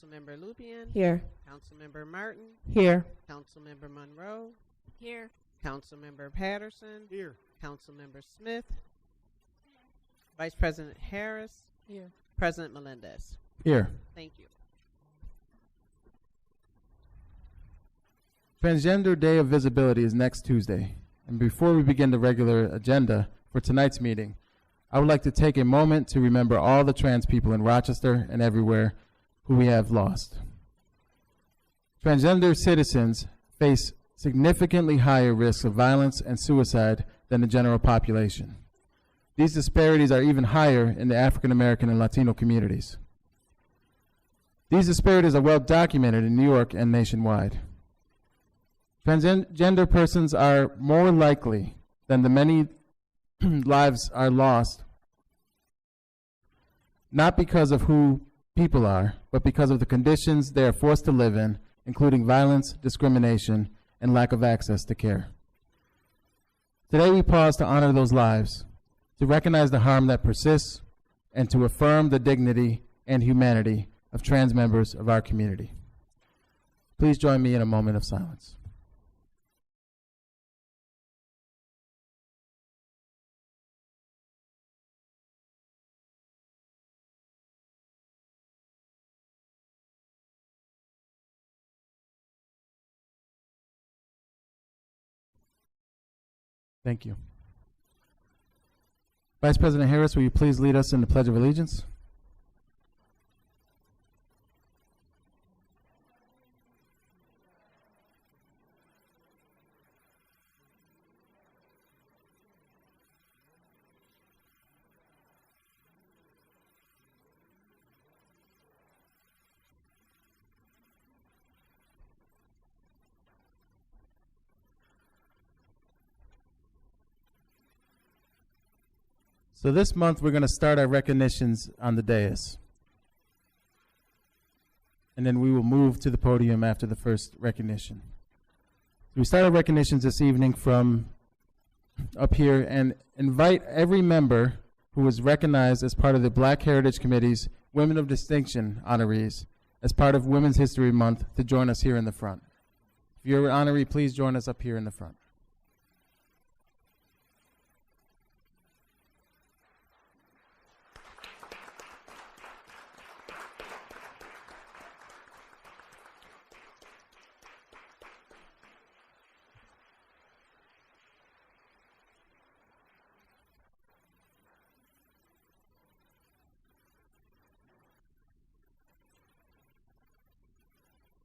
Councilmember Lupian. Here. Councilmember Martin. Here. Councilmember Monroe. Here. Councilmember Patterson. Here. Councilmember Smith. Vice President Harris. Here. President Melendez. Here. Thank you. Transgender Day of Visibility is next Tuesday. And before we begin the regular agenda for tonight's meeting, I would like to take a moment to remember all the trans people in Rochester and everywhere who we have lost. Transgender citizens face significantly higher risks of violence and suicide than the general population. These disparities are even higher in the African American and Latino communities. These disparities are well documented in New York and nationwide. Transgender persons are more likely than the many lives are lost, not because of who people are, but because of the conditions they are forced to live in, including violence, discrimination, and lack of access to care. Today we pause to honor those lives, to recognize the harm that persists, and to affirm the dignity and humanity of trans members of our community. Please join me in a moment of silence. Thank you. Vice President Harris, will you please lead us in the Pledge of Allegiance? So this month we're going to start our recognitions on the dais. And then we will move to the podium after the first recognition. We start our recognitions this evening from up here and invite every member who was recognized as part of the Black Heritage Committee's Women of Distinction honorees as part of Women's History Month to join us here in the front. If you're an honoree, please join us up here in the front.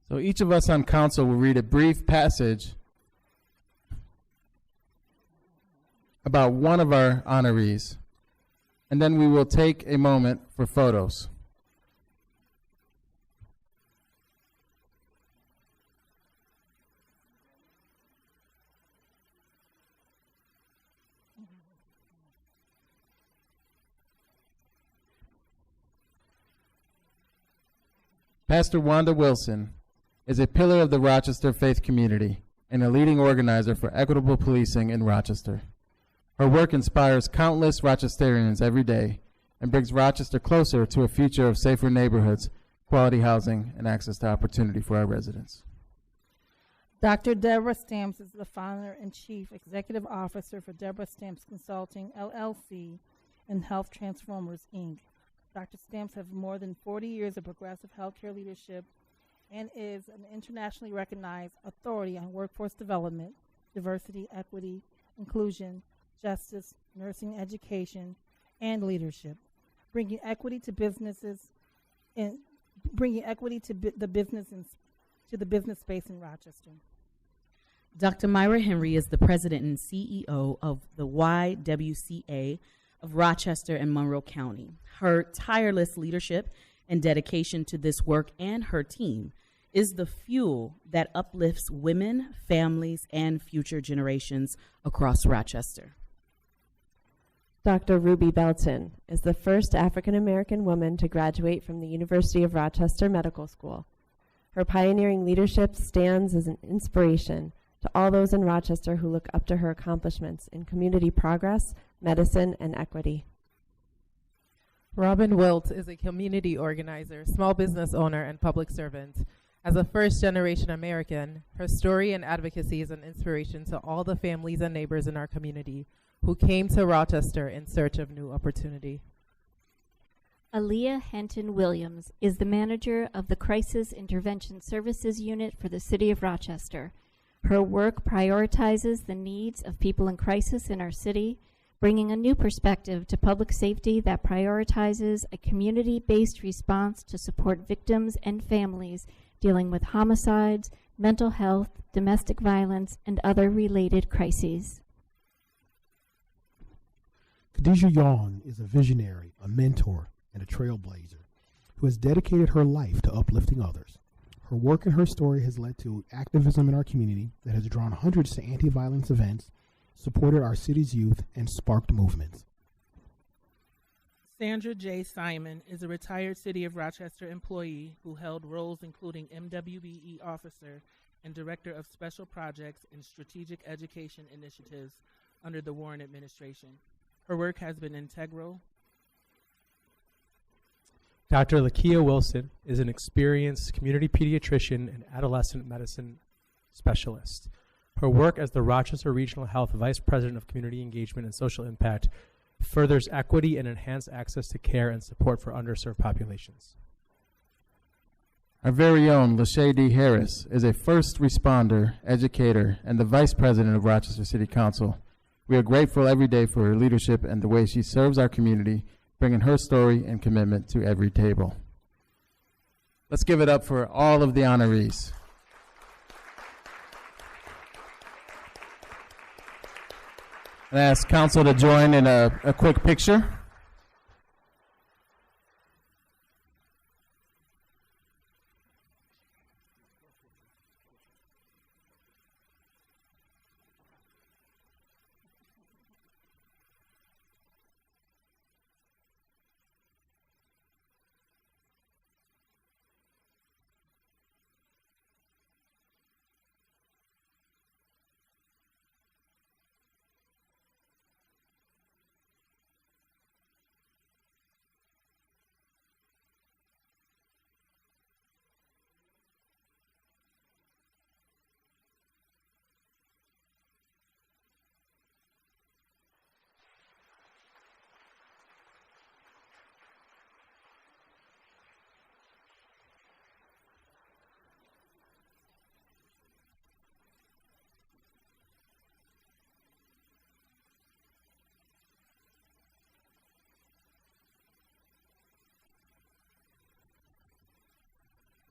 So each of us on council will read a brief passage about one of our honorees, and then we will take a moment for photos. Pastor Wanda Wilson is a pillar of the Rochester faith community and a leading organizer for equitable policing in Rochester. Her work inspires countless Rochesterians every day and brings Rochester closer to a future of safer neighborhoods, quality housing, and access to opportunity for our residents. Dr. Deborah Stamps is the founder and chief executive officer for Deborah Stamps Consulting, LLC, and Health Transformers, Inc. Dr. Stamps has more than 40 years of progressive healthcare leadership and is an internationally recognized authority on workforce development, diversity, equity, inclusion, justice, nursing education, and leadership, bringing equity to businesses and bringing equity to the business space in Rochester. Dr. Myra Henry is the president and CEO of the YWCA of Rochester and Monroe County. Her tireless leadership and dedication to this work and her team is the fuel that uplifts women, families, and future generations across Rochester. Dr. Ruby Belton is the first African-American woman to graduate from the University of Rochester Medical School. Her pioneering leadership stands as an inspiration to all those in Rochester who look up to her accomplishments in community progress, medicine, and equity. Robin Wilt is a community organizer, small business owner, and public servant. As a first-generation American, her story and advocacy is an inspiration to all the families and neighbors in our community who came to Rochester in search of new opportunity. Aaliyah Henton Williams is the manager of the Crisis Intervention Services Unit for the City of Rochester. Her work prioritizes the needs of people in crisis in our city, bringing a new perspective to public safety that prioritizes a community-based response to support victims and families dealing with homicides, mental health, domestic violence, and other related crises. Khadijah Young is a visionary, a mentor, and a trailblazer who has dedicated her life to uplifting others. Her work and her story has led to activism in our community that has drawn hundreds to anti-violence events, supported our city's youth, and sparked movements. Sandra J. Simon is a retired City of Rochester employee who held roles including MWBE officer and director of special projects and strategic education initiatives under the Warren administration. Her work has been integral. Dr. Lakia Wilson is an experienced community pediatrician and adolescent medicine specialist. Her work as the Rochester Regional Health Vice President of Community Engagement and Social Impact furthers equity and enhanced access to care and support for underserved populations. Our very own Lachey D. Harris is a first responder, educator, and the Vice President of Rochester City Council. We are grateful every day for her leadership and the way she serves our community, bringing her story and commitment to every table. Let's give it up for all of the honorees. And I ask council to join in a quick picture.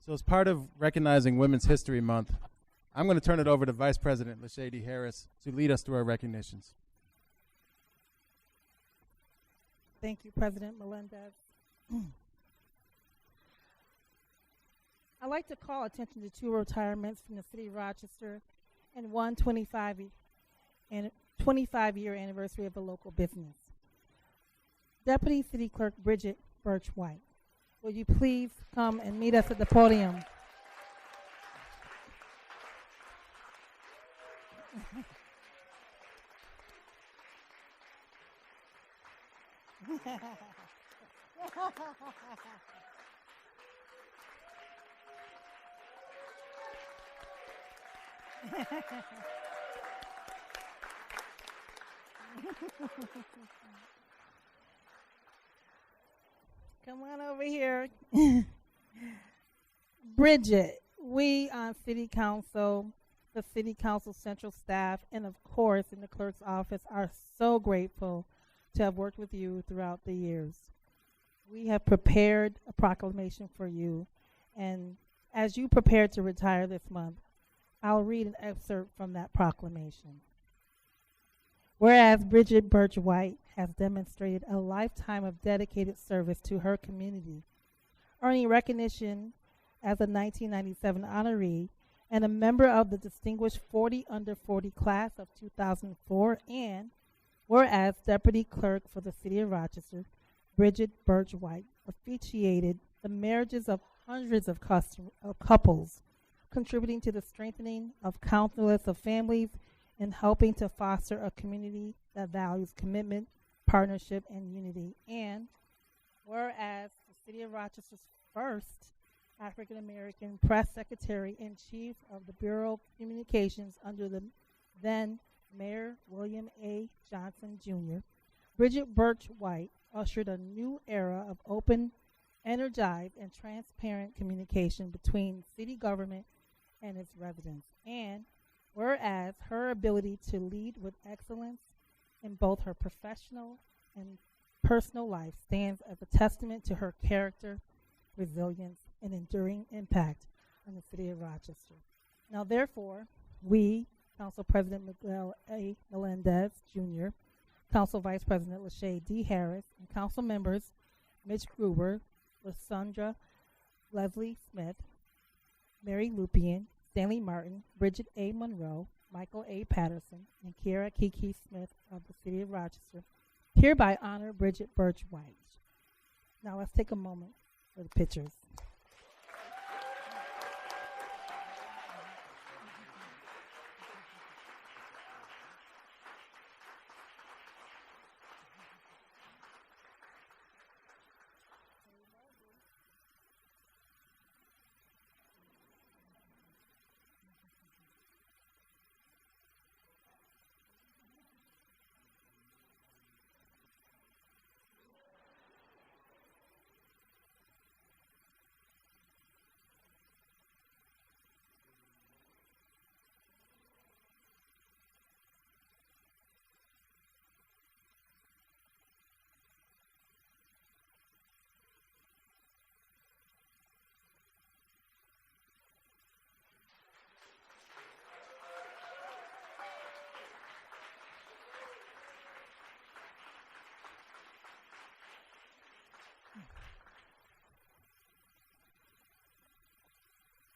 So as part of recognizing Women's History Month, I'm going to turn it over to Vice President Lachey D. Harris to lead us through our recognitions. Thank you, President Melendez. I'd like to call attention to two retirements from the City of Rochester and one 25-year anniversary of a local business. Deputy City Clerk Bridget Birch White, will you please come and meet us at the podium? Come on over here. Bridget, we on City Council, the City Council Central staff, and of course in the clerk's office are so grateful to have worked with you throughout the years. We have prepared a proclamation for you, and as you prepare to retire this month, I'll read an excerpt from that proclamation. Whereas Bridget Birch White has demonstrated a lifetime of dedicated service to her community, earning recognition as a 1997 honoree and a member of the distinguished 40 under 40 class of 2004, and whereas Deputy Clerk for the City of Rochester, Bridget Birch White officiated the marriages of hundreds of couples, contributing to the strengthening of countless of families and helping to foster a community that values commitment, partnership, and unity. And Whereas the City of Rochester's first African American press secretary and chief of the Bureau of Communications under the then Mayor William A. Johnson Jr., Bridget Birch White ushered a new era of open, energized, and transparent communication between city government and its residents. And whereas her ability to lead with excellence in both her professional and personal life stands as a testament to her character, resilience, and enduring impact on the City of Rochester. Now, therefore, we, Council President Miguel A. Melendez, Jr., Council Vice President Lachey D. Harris, and Council members Mitch Gruber, Lysandra Leslie Smith, Mary Lupien, Stanley Martin, Bridget A. Monroe, Michael A. Patterson, and Kiara Kiki Smith of the City of Rochester hereby honor Bridget Birch White. Now let's take a moment for the pictures.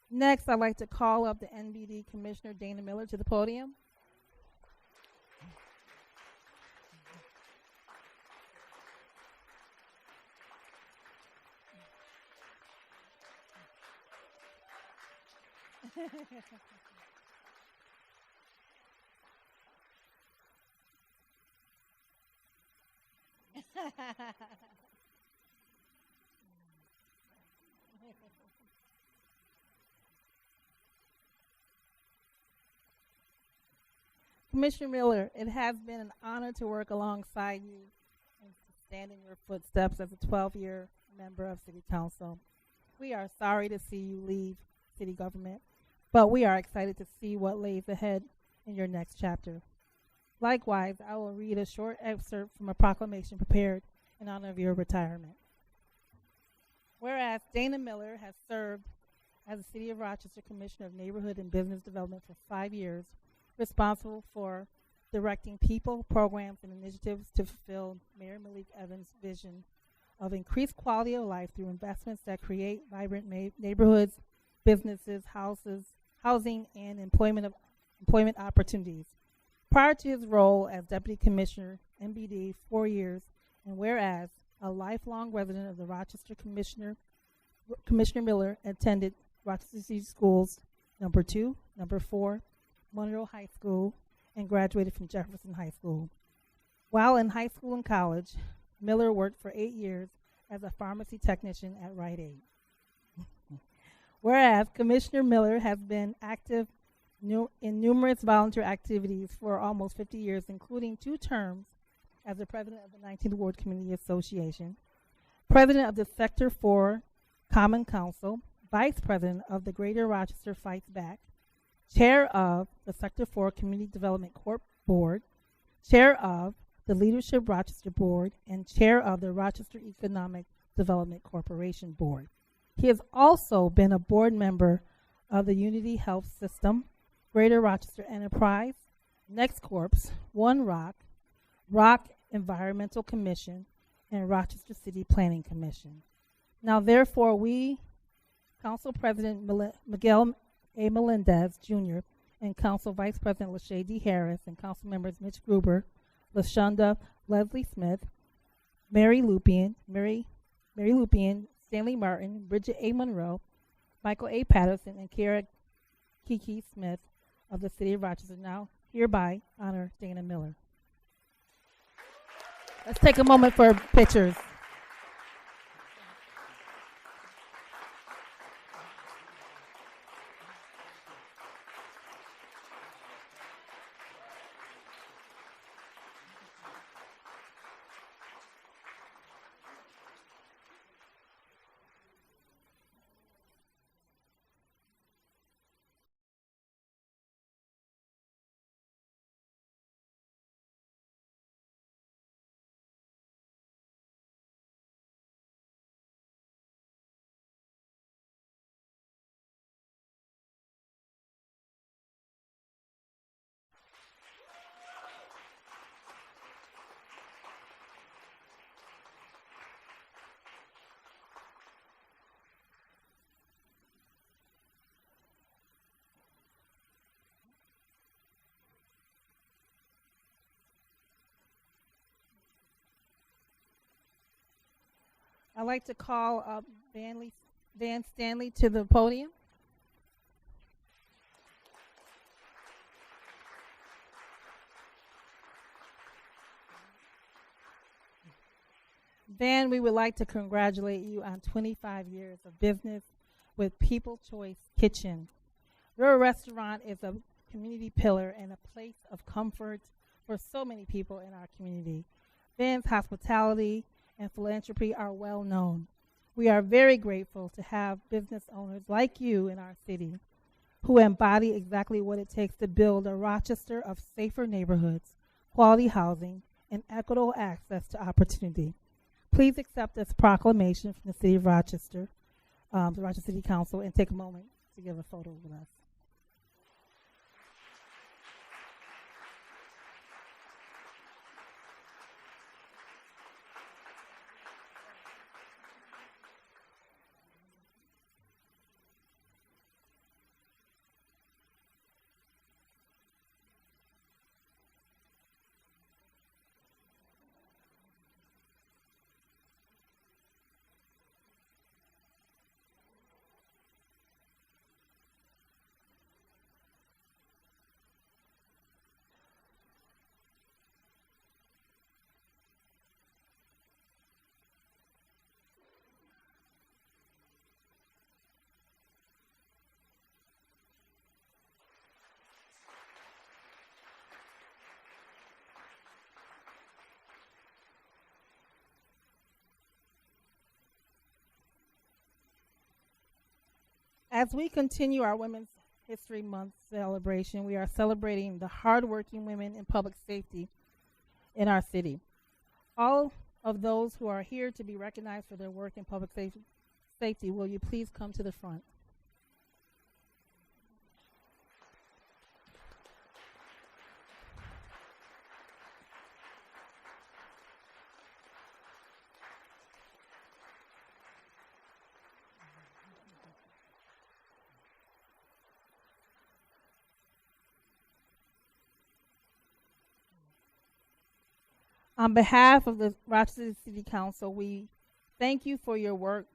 Next, I'd like to call up the NBD Commissioner Dana Miller to the podium. Commissioner Miller, it has been an honor to work alongside you and to stand in your footsteps as a 12-year member of City Council. We are sorry to see you leave city government, but we are excited to see what lays ahead in your next chapter. Likewise, I will read a short excerpt from a proclamation prepared in honor of your retirement. Whereas Dana Miller has served as the City of Rochester Commissioner of Neighborhood and Business Development for 5 years, responsible for directing people, programs, and initiatives to fulfill Mayor Malik Evans' vision of increased quality of life through investments that create vibrant neighborhoods, businesses, housing, and employment opportunities. Prior to his role as Deputy Commissioner, NBD, 4 years, and whereas a lifelong resident of the Rochester, Commissioner Miller attended Rochester City Schools number 2, number 4, Monroe High School, and graduated from Jefferson High School. While in high school and college, Miller worked for 8 years as a pharmacy technician at Rite Aid. Whereas Commissioner Miller has been active in numerous volunteer activities for almost 50 years, including 2 terms as the president of the 19th Ward Community Association, president of the Sector 4 Common Council, vice president of the Greater Rochester Fights Back, chair of the Sector 4 Community Development Corp Board, chair of the Leadership Rochester Board, and chair of the Rochester Economic Development Corporation Board. He has also been a board member of the Unity Health System, Greater Rochester Enterprise, Next Corps, One Rock, Rock Environmental Commission, and Rochester City Planning Commission. Now, therefore, we, Council President Miguel A. Melendez, Jr., and Council Vice President Lachey D. Harris, and Council members Mitch Gruber, LaShonda Leslie Smith, Mary Lupien, Stanley Martin, Bridget A. Monroe, Michael A. Patterson, and Kiara Kiki Smith of the City of Rochester now hereby honor Dana Miller. Let's take a moment for pictures. I'd like to call up Van Stanley to the podium. Van, we would like to congratulate you on 25 years of business with People Choice Kitchen. Your restaurant is a community pillar and a place of comfort for so many people in our community. Van's hospitality and philanthropy are well known. We are very grateful to have business owners like you in our city who embody exactly what it takes to build a Rochester of safer neighborhoods, quality housing, and equitable access to opportunity. Please accept this proclamation from the City of Rochester, the Rochester City Council, and take a moment to give a photo with us. As we continue our Women's History Month celebration, we are celebrating the hardworking women in public safety in our city. All of those who are here to be recognized for their work in public safety, will you please come to the front? On behalf of the Rochester City Council, we thank you for your work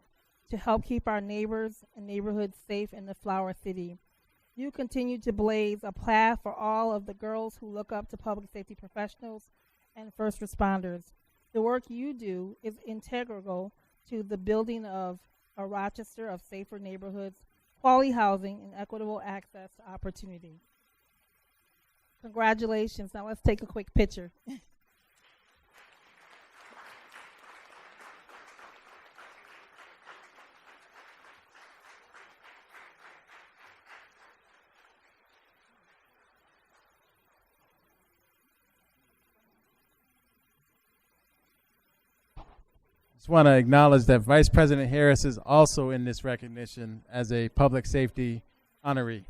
to help keep our neighbors and neighborhoods safe in the Flower City. You continue to blaze a path for all of the girls who look up to public safety professionals and first responders. The work you do is integral to the building of a Rochester of safer neighborhoods, quality housing, and equitable access to opportunity. Congratulations. Now let's take a quick picture. Just want to acknowledge that Vice President Harris is also in this recognition as a public safety honoree.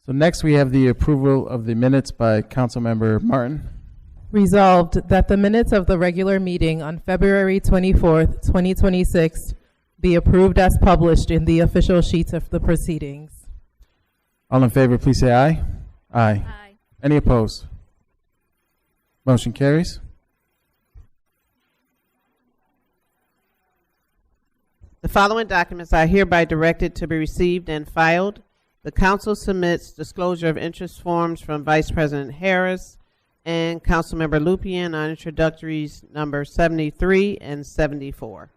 So next we have the approval of the minutes by Councilmember Martin. Resolved that the minutes of the regular meeting on February 24th, 2026 be approved as published in the official sheets of the proceedings. All in favor, please say aye. Aye. Aye. Any opposed? Motion carries. The following documents are hereby directed to be received and filed. The council submits disclosure of interest forms from Vice President Harris and Councilmember Lupien on introductories number 73 and 74.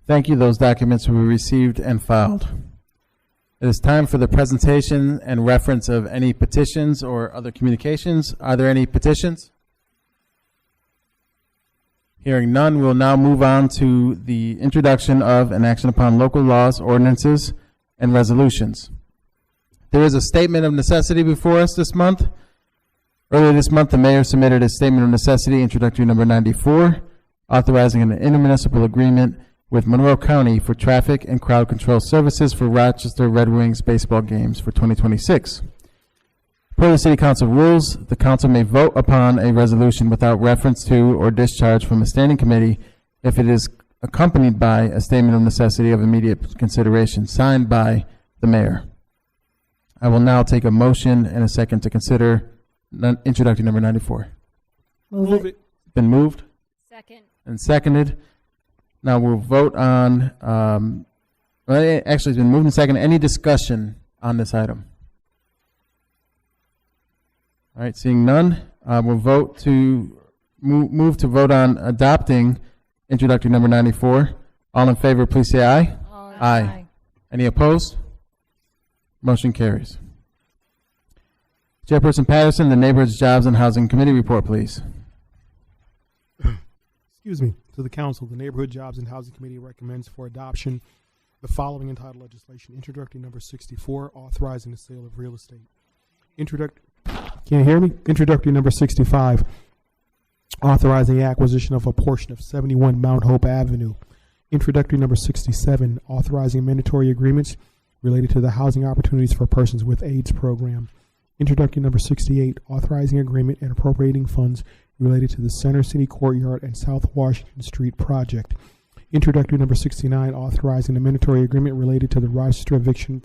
Thank you. Those documents will be received and filed. It is time for the presentation and reference of any petitions or other communications. Are there any petitions? Hearing none, we'll now move on to the introduction of and action upon local laws, ordinances, and resolutions. There is a statement of necessity before us this month. Earlier this month, the mayor submitted a statement of necessity, introductory number 94, authorizing an intermunicipal agreement with Monroe County for traffic and crowd control services for Rochester Red Wings baseball games for 2026. Per the City Council rules, the council may vote upon a resolution without reference to or discharge from a standing committee if it is accompanied by a statement of necessity of immediate consideration signed by the mayor. I will now take a motion and a second to consider introductory number 94. Move it. Been moved Second. and seconded. Now we'll vote on, well, it actually, it's been moved and seconded. Any discussion on this item? All right, seeing none, we'll vote to move to vote on adopting introductory number 94. All in favor, please say aye. Aye. Any opposed? Motion carries. Chairperson Patterson, the Neighborhoods, Jobs, and Housing Committee report, please. Excuse me. To the council, the Neighborhood Jobs and Housing Committee recommends for adoption the following entitled legislation: introductory number 64, authorizing the sale of real estate. Can you hear me? Introductory number 65, authorizing the acquisition of a portion of 71 Mount Hope Avenue. Introductory number 67, authorizing mandatory agreements related to the Housing Opportunities for Persons with AIDS program. Introductory number 68, authorizing agreement and appropriating funds related to the Center City Courtyard and South Washington Street project. Introductory number 69, authorizing a mandatory agreement related to the Rochester eviction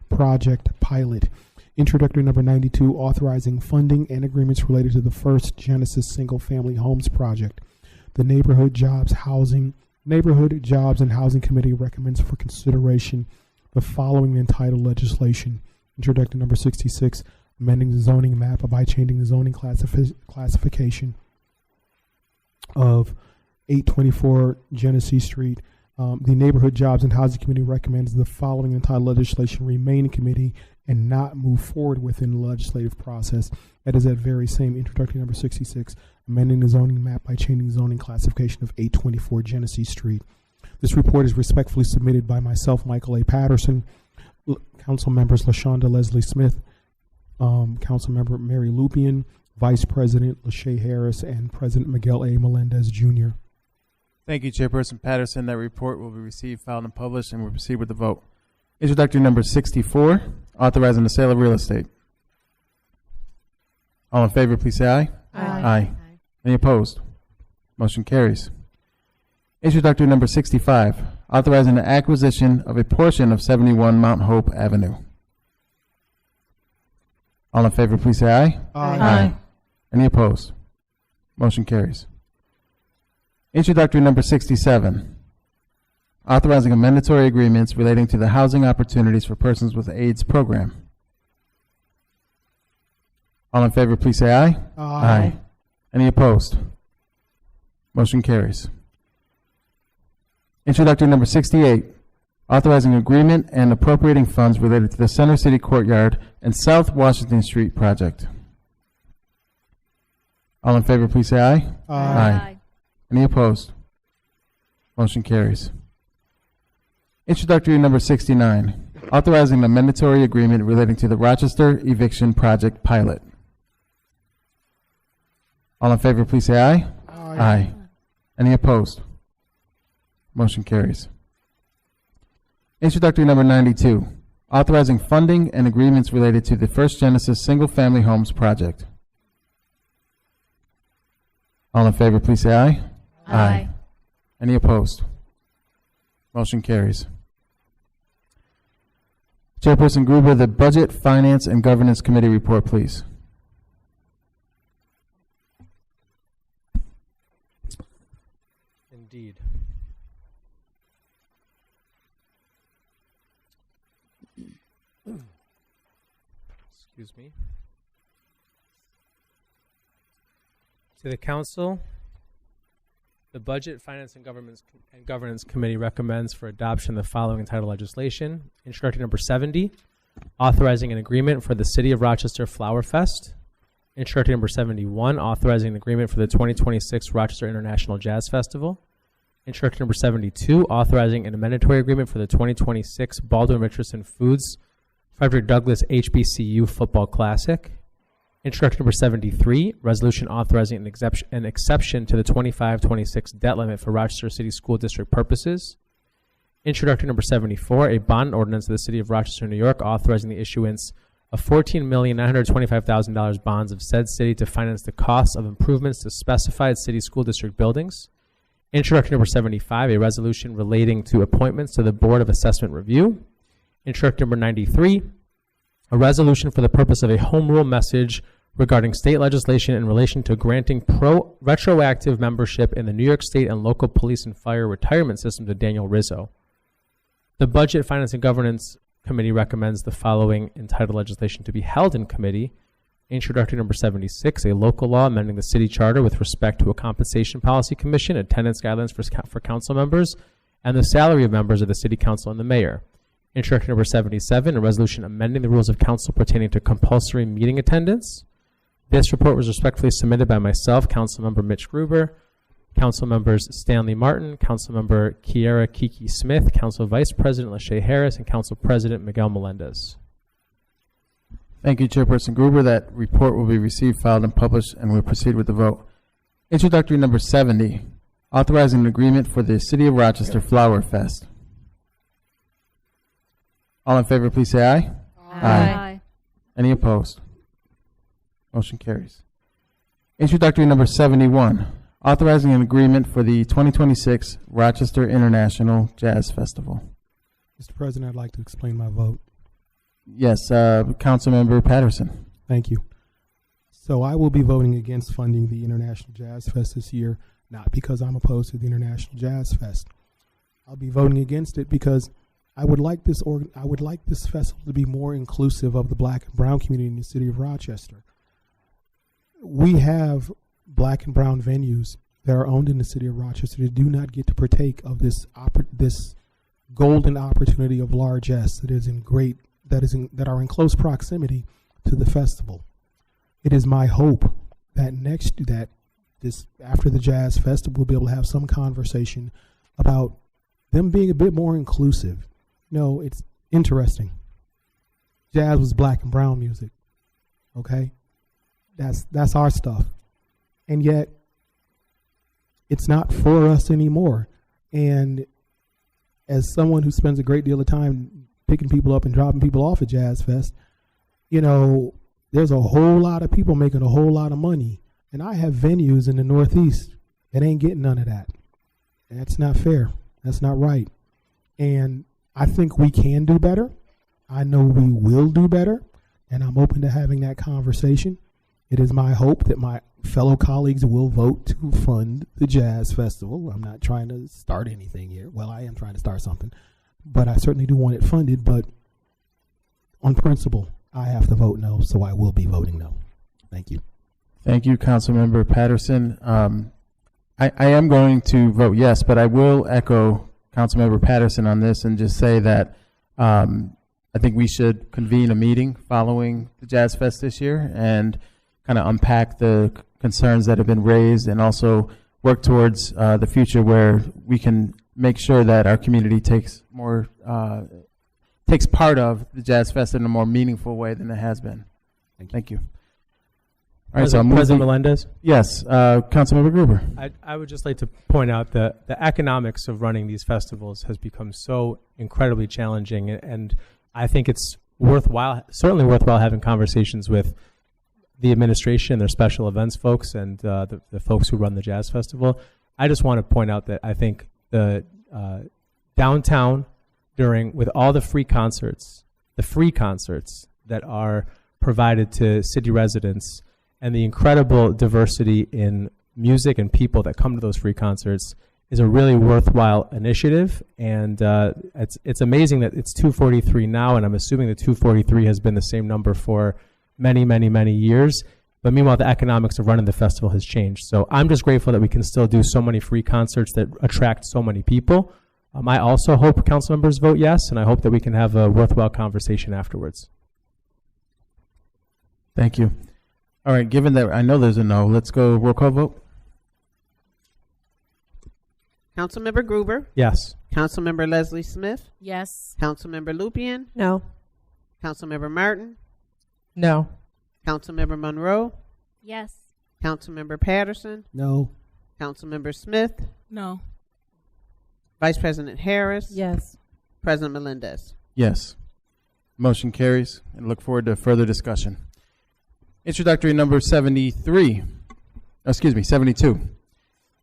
project pilot. Introductory number 92, authorizing funding and agreements related to the First Genesis Single Family Homes project. The Neighborhood Jobs and Housing Committee recommends for consideration the following entitled legislation: introductory number 66, amending the zoning map by changing the zoning classification of 824 Genesee Street. The Neighborhood Jobs and Housing Committee recommends the following entitled legislation remain in committee and not move forward within the legislative process. That is that very same introductory number 66, amending the zoning map by changing the zoning classification of 824 Genesee Street. This report is respectfully submitted by myself, Michael A. Patterson, Council members LaShonda Leslie Smith, Council member Mary Lupien, Vice President LaShae Harris, and President Miguel A. Melendez Jr. Thank you, Chairperson Patterson. That report will be received, filed, and published, and we'll proceed with the vote. Introductory number 64, authorizing the sale of real estate. All in favor, please say aye. Aye. Any opposed? Motion carries. Introductory number 65, authorizing the acquisition of a portion of 71 Mount Hope Avenue. All in favor, please say aye. Aye. Any opposed? Motion carries. Introductory number 67, authorizing mandatory agreements relating to the Housing Opportunities for Persons with AIDS program. All in favor, please say aye. Aye. Any opposed? Motion carries. Introductory number 68, authorizing agreement and appropriating funds related to the Center City Courtyard and South Washington Street project. All in favor, please say aye. Aye. Any opposed? Motion carries. Introductory number 69, authorizing a mandatory agreement relating to the Rochester eviction project pilot. All in favor, please say aye. Aye. Any opposed? Motion carries. Introductory number 92, authorizing funding and agreements related to the First Genesis Single-Family Homes Project. All in favor, please say aye. Aye. Any opposed? Motion carries. Chairperson Gruber, the Budget, Finance, and Governance Committee report, please. Indeed. Excuse me. To the Council, the Budget, Finance, and Governance Committee recommends for adoption the following entitled legislation. Introductory number 70, authorizing an agreement for the City of Rochester Flower Fest. Introductory number 71, authorizing an agreement for the 2026 Rochester International Jazz Festival. Introductory number 72, authorizing an amendatory agreement for the 2026 Baldwin Richardson Foods Frederick Douglass HBCU Football Classic. Introductory number 73, resolution authorizing an exception to the 25-26 debt limit for Rochester City School District purposes. Introductory number 74, a bond ordinance of the City of Rochester, New York, authorizing the issuance of $14,925,000 bonds of said city to finance the costs of improvements to specified city school district buildings. Introductory number 75, a resolution relating to appointments to the Board of Assessment Review. Introductory number 93, a resolution for the purpose of a home rule message regarding state legislation in relation to granting retroactive membership in the New York State and local police and fire retirement system to Daniel Rizzo. The Budget, Finance, and Governance Committee recommends the following entitled legislation to be held in committee. Introductory number 76, a local law amending the city charter with respect to a compensation policy commission, attendance guidelines for council members, and the salary of members of the city council and the mayor. Introductory number 77, a resolution amending the rules of council pertaining to compulsory meeting attendance. This report was respectfully submitted by myself, Councilmember Mitch Gruber, Council members Stanley Martin, Councilmember Kiera Kiki Smith, Council Vice President Lachey Harris, and Council President Miguel Melendez. Thank you, Chairperson Gruber. That report will be received, filed, and published, and we'll proceed with the vote. Introductory number 70, authorizing an agreement for the City of Rochester Flower Fest. All in favor, please say aye. Aye. Any opposed? Motion carries. Introductory number 71, authorizing an agreement for the 2026 Rochester International Jazz Festival. Mr. President, I'd like to explain my vote. Yes, Councilmember Patterson. Thank you. So I will be voting against funding the International Jazz Fest this year, not because I'm opposed to the International Jazz Fest. I'll be voting against it because I would like this festival to be more inclusive of the black and brown community in the city of Rochester. We have black and brown venues that are owned in the city of Rochester that do not get to partake of this golden opportunity of largesse that are in close proximity to the festival. It is my hope that after the Jazz Festival, we'll be able to have some conversation about them being a bit more inclusive. No, it's interesting. Jazz was black and brown music. Okay? That's our stuff. And yet it's not for us anymore. And as someone who spends a great deal of time picking people up and dropping people off at Jazz Fest, you know, there's a whole lot of people making a whole lot of money. And I have venues in the Northeast that ain't getting none of that. That's not fair. That's not right. And I think we can do better. I know we will do better. And I'm open to having that conversation. It is my hope that my fellow colleagues will vote to fund the Jazz Festival. I'm not trying to start anything here. Well, I am trying to start something. But I certainly do want it funded. But on principle, I have to vote no, so I will be voting no. Thank you. Thank you, Councilmember Patterson. I am going to vote yes, but I will echo Councilmember Patterson on this and just say that I think we should convene a meeting following the Jazz Fest this year and kind of unpack the concerns that have been raised and also work towards the future where we can make sure that our community takes part of the Jazz Fest in a more meaningful way than it has been. Thank you. All right, so I'll move President the- Melendez? Yes, Councilmember Gruber. I would just like to point out that the economics of running these festivals has become so incredibly challenging, and I think it's certainly worthwhile having conversations with the administration, their special events folks, and the folks who run the Jazz Festival. I just want to point out that I think the downtown with all the free concerts that are provided to city residents, and the incredible diversity in music and people that come to those free concerts is a really worthwhile initiative. And it's amazing that it's 243 now, and I'm assuming the 243 has been the same number for many, many, many years. But meanwhile, the economics of running the festival has changed. So I'm just grateful that we can still do so many free concerts that attract so many people. I also hope council members vote yes, and I hope that we can have a worthwhile conversation afterwards. Thank you. All right, given that I know there's a no, let's go roll call vote. Councilmember Gruber, Yes. Councilmember Leslie Smith, Yes. Councilmember Lupien, No. Councilmember Martin, No. Councilmember Monroe, Yes. Councilmember Patterson, No. Councilmember Smith, No. Vice President Harris, Yes. President Melendez. Yes. Motion carries, and look forward to further discussion. Introductory number 72.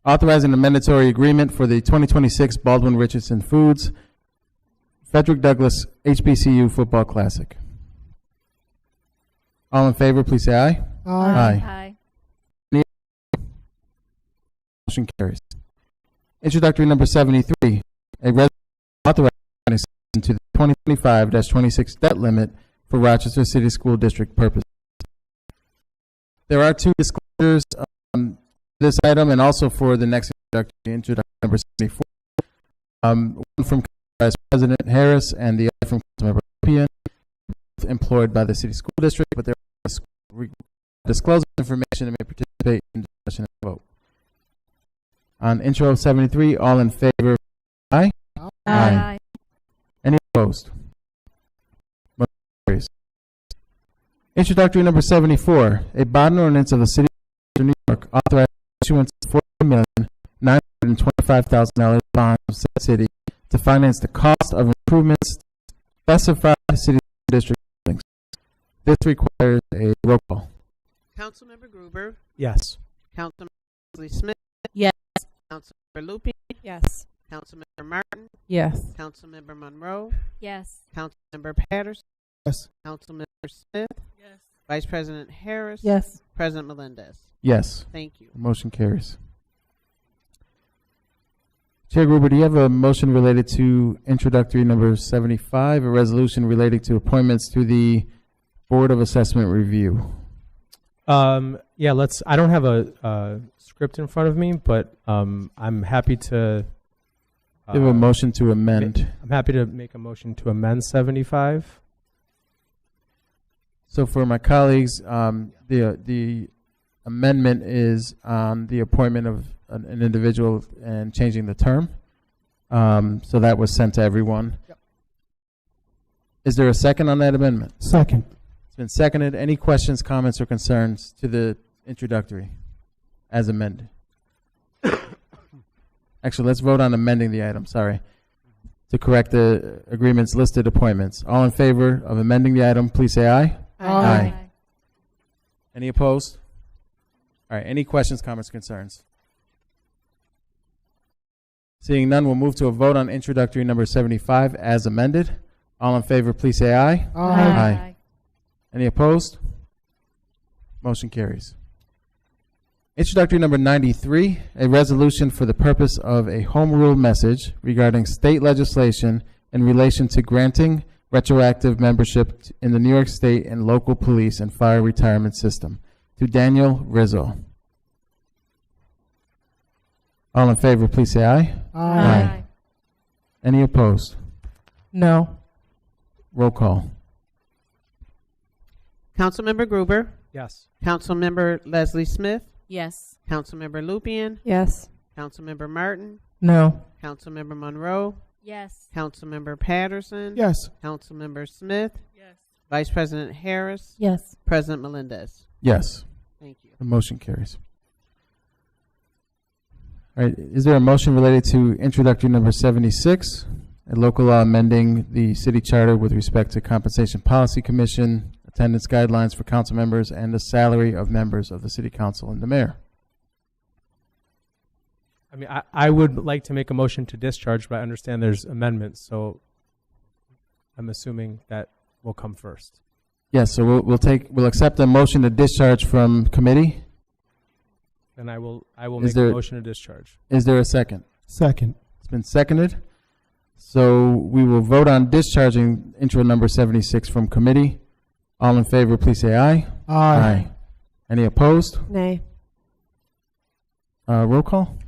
Authorizing a mandatory agreement for the 2026 Baldwin Richardson Foods Frederick Douglass HBCU Football Classic. All in favor, please say aye. Aye. Motion carries. Introductory number 73. A resolution authorizing an extension to the 2025-26 debt limit for Rochester City School District purposes. There are two disclosures this item and also for the next introductory number 74. One from Vice President Harris and the other from Councilmember Lupien, both employed by the City School District, but they're disclosing information and may participate in discussion and vote. On intro 73, all in favor? Aye. Aye. Any opposed? Motion carries. Introductory number 74, a bond ordinance of the City of New York authorizing issuance of $40,925,000 bonds of said city to finance the cost of improvements specified city district buildings. This requires a roll call. Councilmember Gruber, Yes. Councilmember Leslie Smith, Yes. Councilmember Lupien, Yes. Councilmember Martin, Yes. Councilmember Monroe, Yes. Councilmember Patterson, Yes. Councilmember Smith, Yes. Vice President Harris, Yes. President Melendez. Yes. Thank you. Motion carries. Chair Gruber, do you have a motion related to introductory number 75, a resolution relating to appointments to the Board of Assessment Review? Yeah, I don't have a script in front of me, but I'm happy to. You have a motion to amend. I'm happy to make a motion to amend 75. So for my colleagues, the amendment is on the appointment of an individual and changing the term. So that was sent to everyone. Yep. Is there a second on that amendment? Second. It's been seconded. Any questions, comments, or concerns to the introductory as amended? Actually, let's vote on amending the item, sorry, to correct the agreement's listed appointments. All in favor of amending the item, please say aye. Aye. Any opposed? All right, any questions, comments, concerns? Seeing none, we'll move to a vote on introductory number 75 as amended. All in favor, please say aye. Aye. Any opposed? Motion carries. Introductory number 93, a resolution for the purpose of a home rule message regarding state legislation in relation to granting retroactive membership in the New York State and local police and fire retirement system to Daniel Rizzo. All in favor, please say aye. Aye. Any opposed? No. Roll call. Councilmember Gruber, Yes. Councilmember Leslie Smith, Yes. Councilmember Lupien, Yes. Councilmember Martin, No. Councilmember Monroe, Yes. Councilmember Patterson, Yes. Councilmember Smith, Yes. Vice President Harris, Yes. President Melendez. Yes. Thank you. The motion carries. All right, is there a motion related to introductory number 76, a local law amending the city charter with respect to compensation policy commission, attendance guidelines for council members, and the salary of members of the city council and the mayor? I mean, I would like to make a motion to discharge, but I understand there's amendments, so I'm assuming that will come first. Yes, so we'll accept a motion to discharge from committee. Then I will make a motion to discharge. Is there a second? Second. It's been seconded. So we will vote on discharging intro number 76 from committee. All in favor, please say aye. Aye. Any opposed? Nay. Roll call.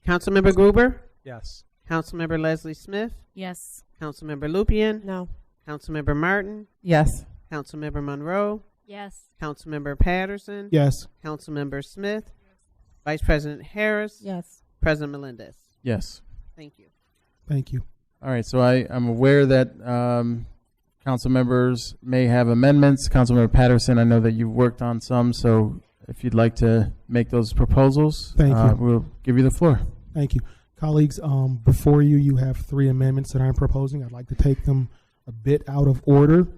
Councilmember Gruber, Yes. Councilmember Leslie Smith, Yes. Councilmember Lupien, No. Councilmember Martin, Yes. Councilmember Monroe, Yes. Councilmember Patterson, Yes. Councilmember Smith, Vice President Harris, Yes. President Melendez. Yes. Thank you. Thank you. All right, so I'm aware that council members may have amendments. Councilmember Patterson, I know that you've worked on some, so if you'd like to make those proposals, Thank you. We'll give you the floor. Thank you. Colleagues, before you have 3 amendments that I'm proposing. I'd like to take them a bit out of order.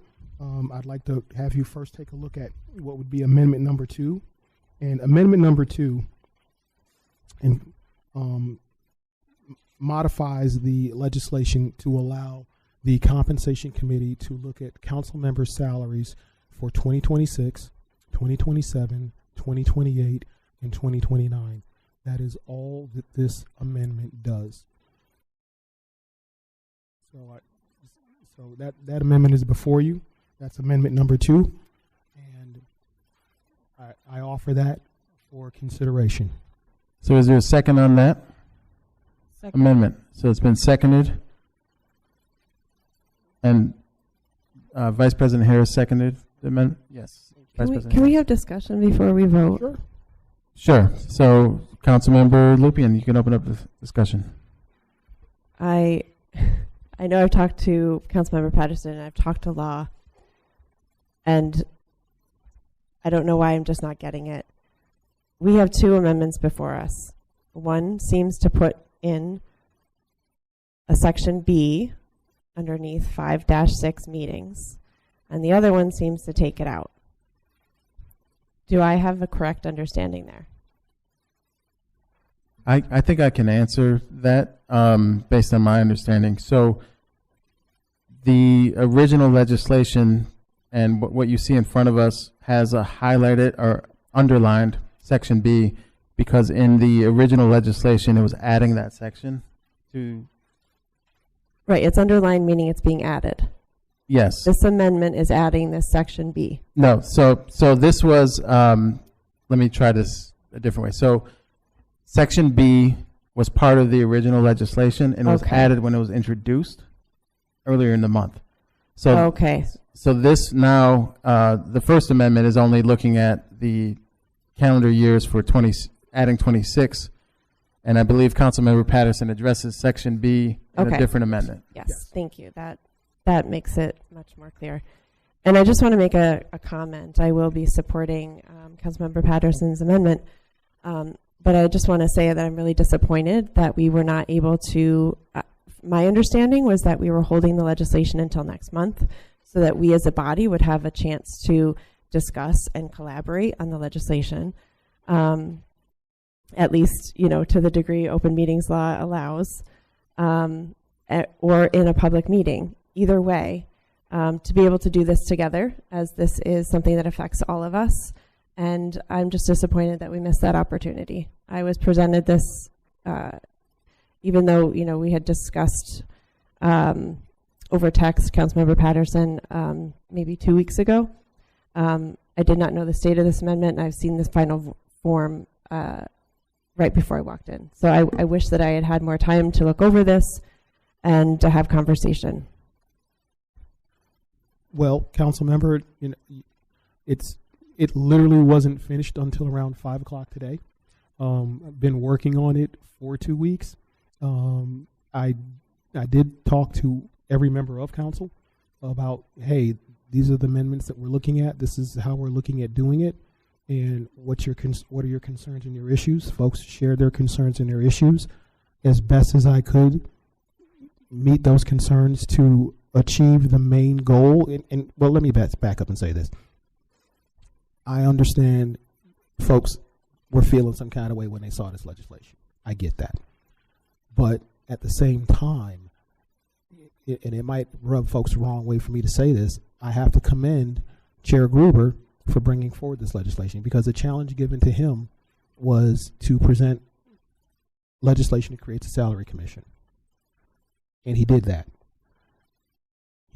I'd like to have you first take a look at what would be amendment number 2. And amendment number 2 modifies the legislation to allow the compensation committee to look at council members' salaries for 2026, 2027, 2028, and 2029. That is all that this amendment does. So that amendment is before you. That's amendment number 2, and I offer that for consideration. So is there a second on that Second. amendment? So it's been seconded. And Vice President Harris seconded the amendment? Yes. Vice President Can we Harris. have discussion before we vote? Sure. Sure. So Councilmember Lupien, you can open up the discussion. I know I've talked to Councilmember Patterson, and I've talked to Law, and I don't know why I'm just not getting it. We have 2 amendments before us. One seems to put in a section B underneath 5-6 meetings, and the other one seems to take it out. Do I have a correct understanding there? I think I can answer that based on my understanding. So the original legislation and what you see in front of us has a highlighted or underlined section B, because in the original legislation it was adding that section to. Right, it's underlined, meaning it's being added. Yes. This amendment is adding this section B. No. So this was. Let me try this a different way. So section B was part of the original legislation and was added when it was introduced earlier in the month. So Okay. So this now, the First Amendment is only looking at the calendar years for adding 26, and I believe Councilmember Patterson addresses Section B in a different amendment. Yes, thank you. That makes it much more clear. And I just want to make a comment. I will be supporting Councilmember Patterson's amendment, but I just want to say that I'm really disappointed that we were not able to. My understanding was that we were holding the legislation until next month, so that we as a body would have a chance to discuss and collaborate on the legislation, at least, to the degree open meetings law allows, or in a public meeting. Either way, to be able to do this together, as this is something that affects all of us. And I'm just disappointed that we missed that opportunity. I was presented this, even though, we had discussed over text, Councilmember Patterson, maybe 2 weeks ago. I did not know the state of this amendment, and I've seen this final form right before I walked in. So I wish that I had had more time to look over this and to have conversation. Well, council member, it literally wasn't finished until around 5 o'clock today. I've been working on it for 2 weeks. I did talk to every member of council about, hey, these are the amendments that we're looking at. This is how we're looking at doing it. And what are your concerns and your issues? Folks shared their concerns and their issues. As best as I could, meet those concerns to achieve the main goal. And well, let me back up and say this. I understand folks were feeling some kind of way when they saw this legislation. I get that. But at the same time, and it might rub folks the wrong way for me to say this, I have to commend Chair Gruber for bringing forward this legislation, because the challenge given to him was to present legislation that creates a salary commission. And he did that.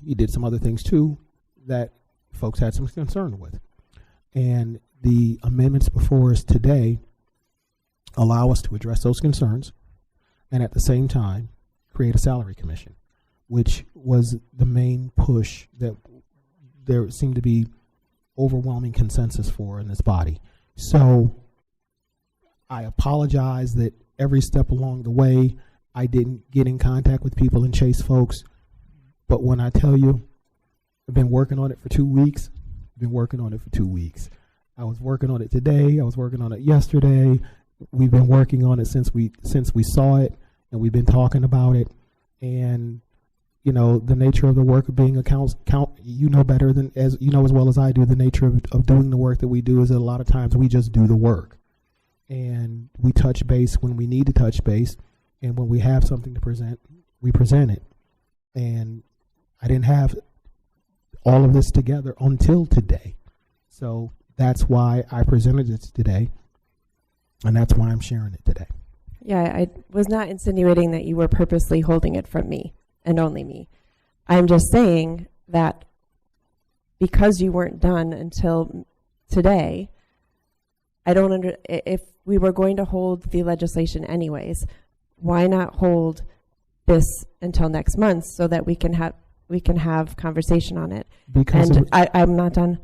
He did some other things too that folks had some concern with. And the amendments before us today allow us to address those concerns and at the same time create a salary commission, which was the main push that there seemed to be overwhelming consensus for in this body. So I apologize that every step along the way I didn't get in contact with people and chase folks. But when I tell you, I've been working on it for 2 weeks. I was working on it today. I was working on it yesterday. We've been working on it since we saw it, and we've been talking about it. And you know, the nature of the work of being a you know better than, as you know as well as I do, the nature of doing the work that we do is that a lot of times we just do the work. And we touch base when we need to touch base. And when we have something to present, we present it. And I didn't have all of this together until today. So that's why I presented it today. And that's why I'm sharing it today. Yeah, I was not insinuating that you were purposely holding it from me and only me. I'm just saying that because you weren't done until today, I don't if we were going to hold the legislation anyways, why not hold this until next month so that we can have conversation on it? Because I'm not done.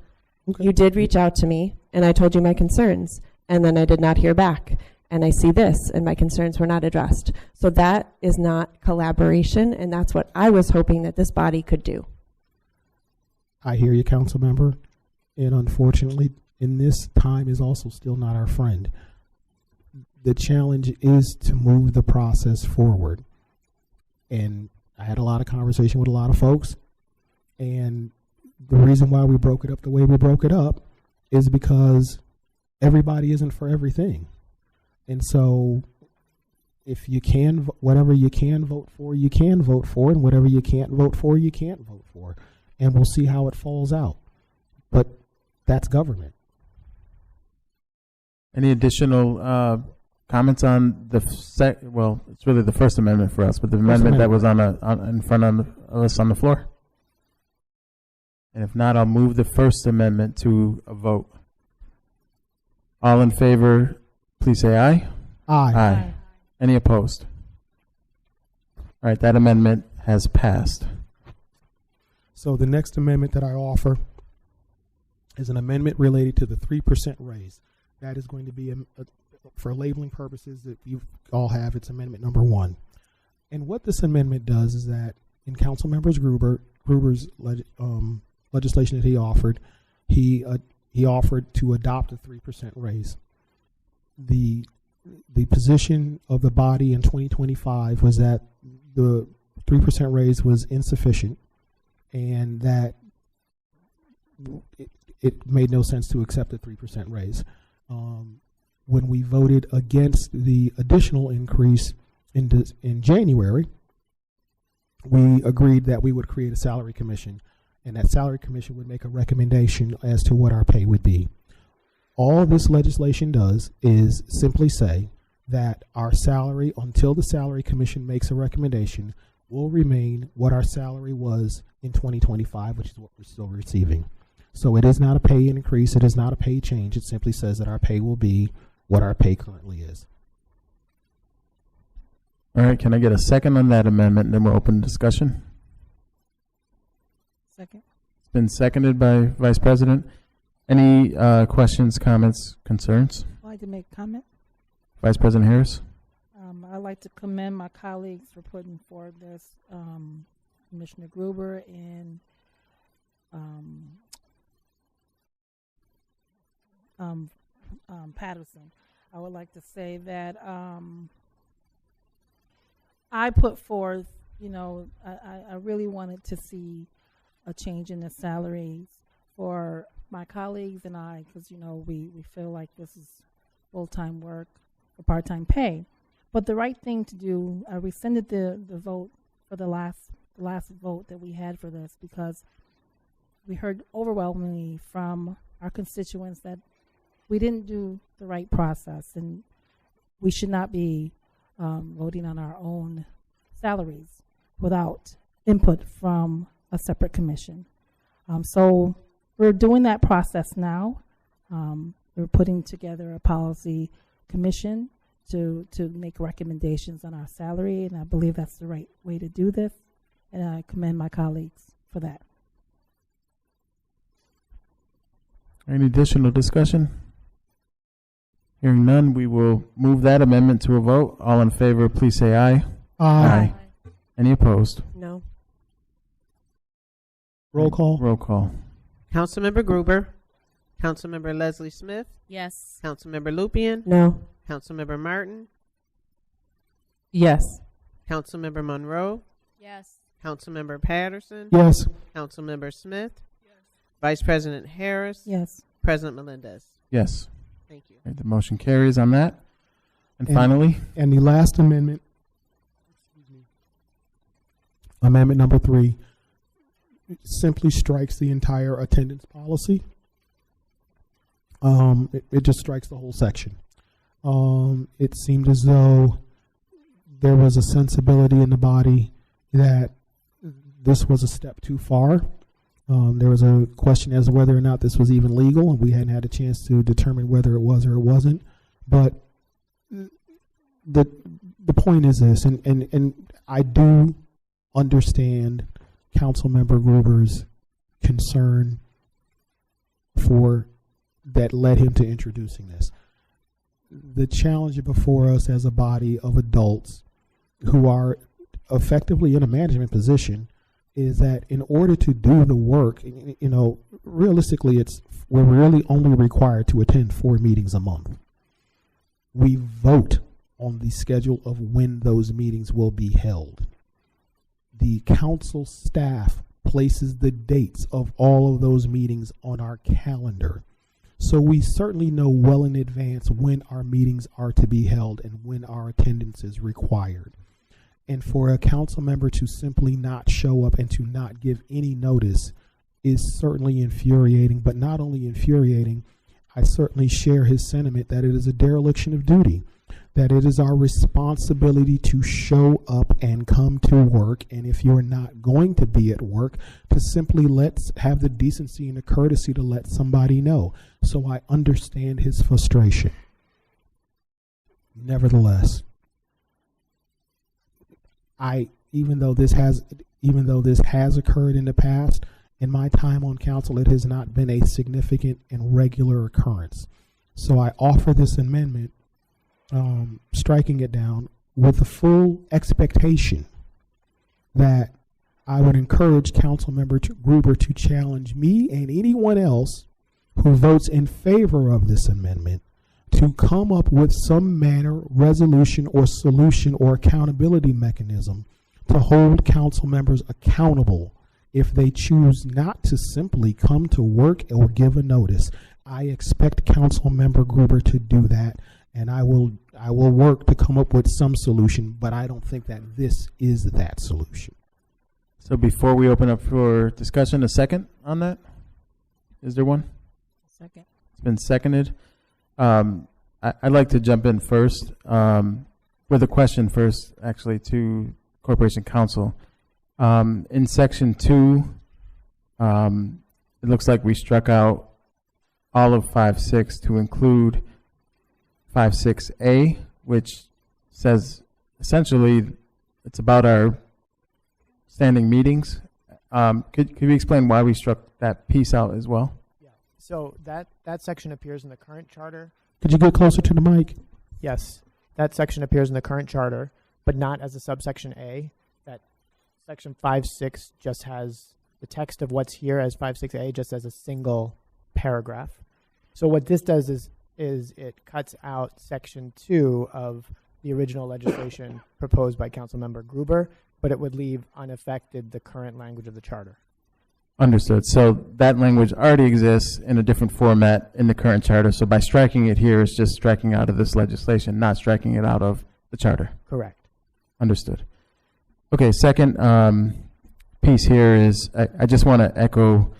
Okay. You did reach out to me and I told you my concerns, and then I did not hear back. And I see this, and my concerns were not addressed. So that is not collaboration, and that's what I was hoping that this body could do. I hear you, council member, and unfortunately, in this time is also still not our friend. The challenge is to move the process forward. And I had a lot of conversation with a lot of folks, and the reason why we broke it up the way we broke it up is because everybody isn't for everything. And so if you can, whatever you can vote for, you can vote for, and whatever you can't vote for, you can't vote for. And we'll see how it falls out. But that's government. Any additional comments on the well, it's really the First Amendment for us, but the amendment that was in front of us on the floor? And if not, I'll move the First Amendment to a vote. All in favor, please say aye. Aye. Aye. Any opposed? All right, that amendment has passed. So the next amendment that I offer is an amendment related to the 3% raise. That is going to be, for labeling purposes that you all have, it's amendment number 1. And what this amendment does is that in Councilmember Gruber's legislation that he offered to adopt a 3% raise. The position of the body in 2025 was that the 3% raise was insufficient, and that it made no sense to accept a 3% raise. When we voted against the additional increase in January, we agreed that we would create a salary commission, and that salary commission would make a recommendation as to what our pay would be. All this legislation does is simply say that our salary, until the salary commission makes a recommendation, will remain what our salary was in 2025, which is what we're still receiving. So it is not a pay increase. It is not a pay change. It simply says that our pay will be what our pay currently is. All right, can I get a second on that amendment, and then we'll open discussion? Second. It's been seconded by Vice President. Any questions, comments, concerns? I'd like to make a comment. Vice President Harris? I'd like to commend my colleagues for putting forward this, Commissioner Gruber and Patterson. I would like to say that I put forth, I really wanted to see a change in the salaries for my colleagues and I, because, we feel like this is full-time work for part-time pay. But the right thing to do, I rescinded the vote for the last vote that we had for this, because we heard overwhelmingly from our constituents that we didn't do the right process, and we should not be voting on our own salaries without input from a separate commission. So we're doing that process now. We're putting together a policy commission to make recommendations on our salary, and I believe that's the right way to do this, and I commend my colleagues for that. Any additional discussion? Hearing none, we will move that amendment to a vote. All in favor, please say aye. Aye. Any opposed? No. Roll call. Roll call. Councilmember Gruber, Councilmember Leslie Smith, Yes. Councilmember Lupien, No. Councilmember Martin, Yes. Councilmember Monroe, Yes. Councilmember Patterson, Yes. Councilmember Smith, Vice President Harris, Yes. President Melendez. Yes. Thank you. Right, the motion carries on that. And And- finally, And the last amendment, amendment number 3, simply strikes the entire attendance policy. It just strikes the whole section. It seemed as though there was a sensibility in the body that this was a step too far. There was a question as to whether or not this was even legal, and we hadn't had a chance to determine whether it was or it wasn't. But the point is this, and I do understand Councilmember Gruber's concern for that led him to introducing this. The challenge before us as a body of adults who are effectively in a management position is that in order to do the work, realistically, we're really only required to attend 4 meetings a month. We vote on the schedule of when those meetings will be held. The council staff places the dates of all of those meetings on our calendar. So we certainly know well in advance when our meetings are to be held and when our attendance is required. And for a council member to simply not show up and to not give any notice is certainly infuriating, but not only infuriating, I certainly share his sentiment that it is a dereliction of duty, that it is our responsibility to show up and come to work, and if you're not going to be at work, to simply have the decency and the courtesy to let somebody know. So I understand his frustration. Nevertheless, even though this has occurred in the past, in my time on council, it has not been a significant and regular occurrence. So I offer this amendment, striking it down with the full expectation that I would encourage Councilmember Gruber to challenge me and anyone else who votes in favor of this amendment to come up with some manner, resolution, or solution or accountability mechanism to hold council members accountable if they choose not to simply come to work or give a notice. I expect Councilmember Gruber to do that, and I will work to come up with some solution, but I don't think that this is that solution. so before we open up for discussion, a second on that? Is there one? Second. It's been seconded. I'd like to jump in first with a question first, actually, to Corporation Counsel. In Section 2, it looks like we struck out all of 5.6 to include 5.6a, which says essentially it's about our standing meetings. Could you explain why we struck that piece out as well? Yeah. So that section appears in the current charter. Could you get closer to the mic? Yes, that section appears in the current charter, but not as a subsection A. That section 5.6 just has the text of what's here as 5.6a just as a single paragraph. So what this does is it cuts out section 2 of the original legislation proposed by Councilmember Gruber, but it would leave unaffected the current language of the charter. Understood. So that language already exists in a different format in the current charter. So by striking it here is just striking out of this legislation, not striking it out of the charter. Correct. Understood. Okay, second piece here is I just want to echo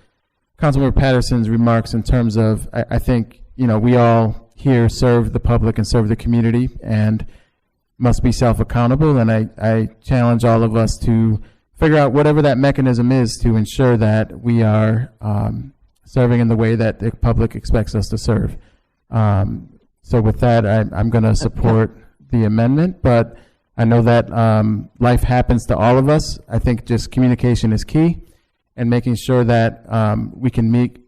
Councilmember Patterson's remarks in terms of I think, you know, we all here serve the public and serve the community and must be self-accountable, and I challenge all of us to figure out whatever that mechanism is to ensure that we are serving in the way that the public expects us to serve. So with that, I'm going to support the amendment, but I know that life happens to all of us. I think just communication is key, and making sure that we can meet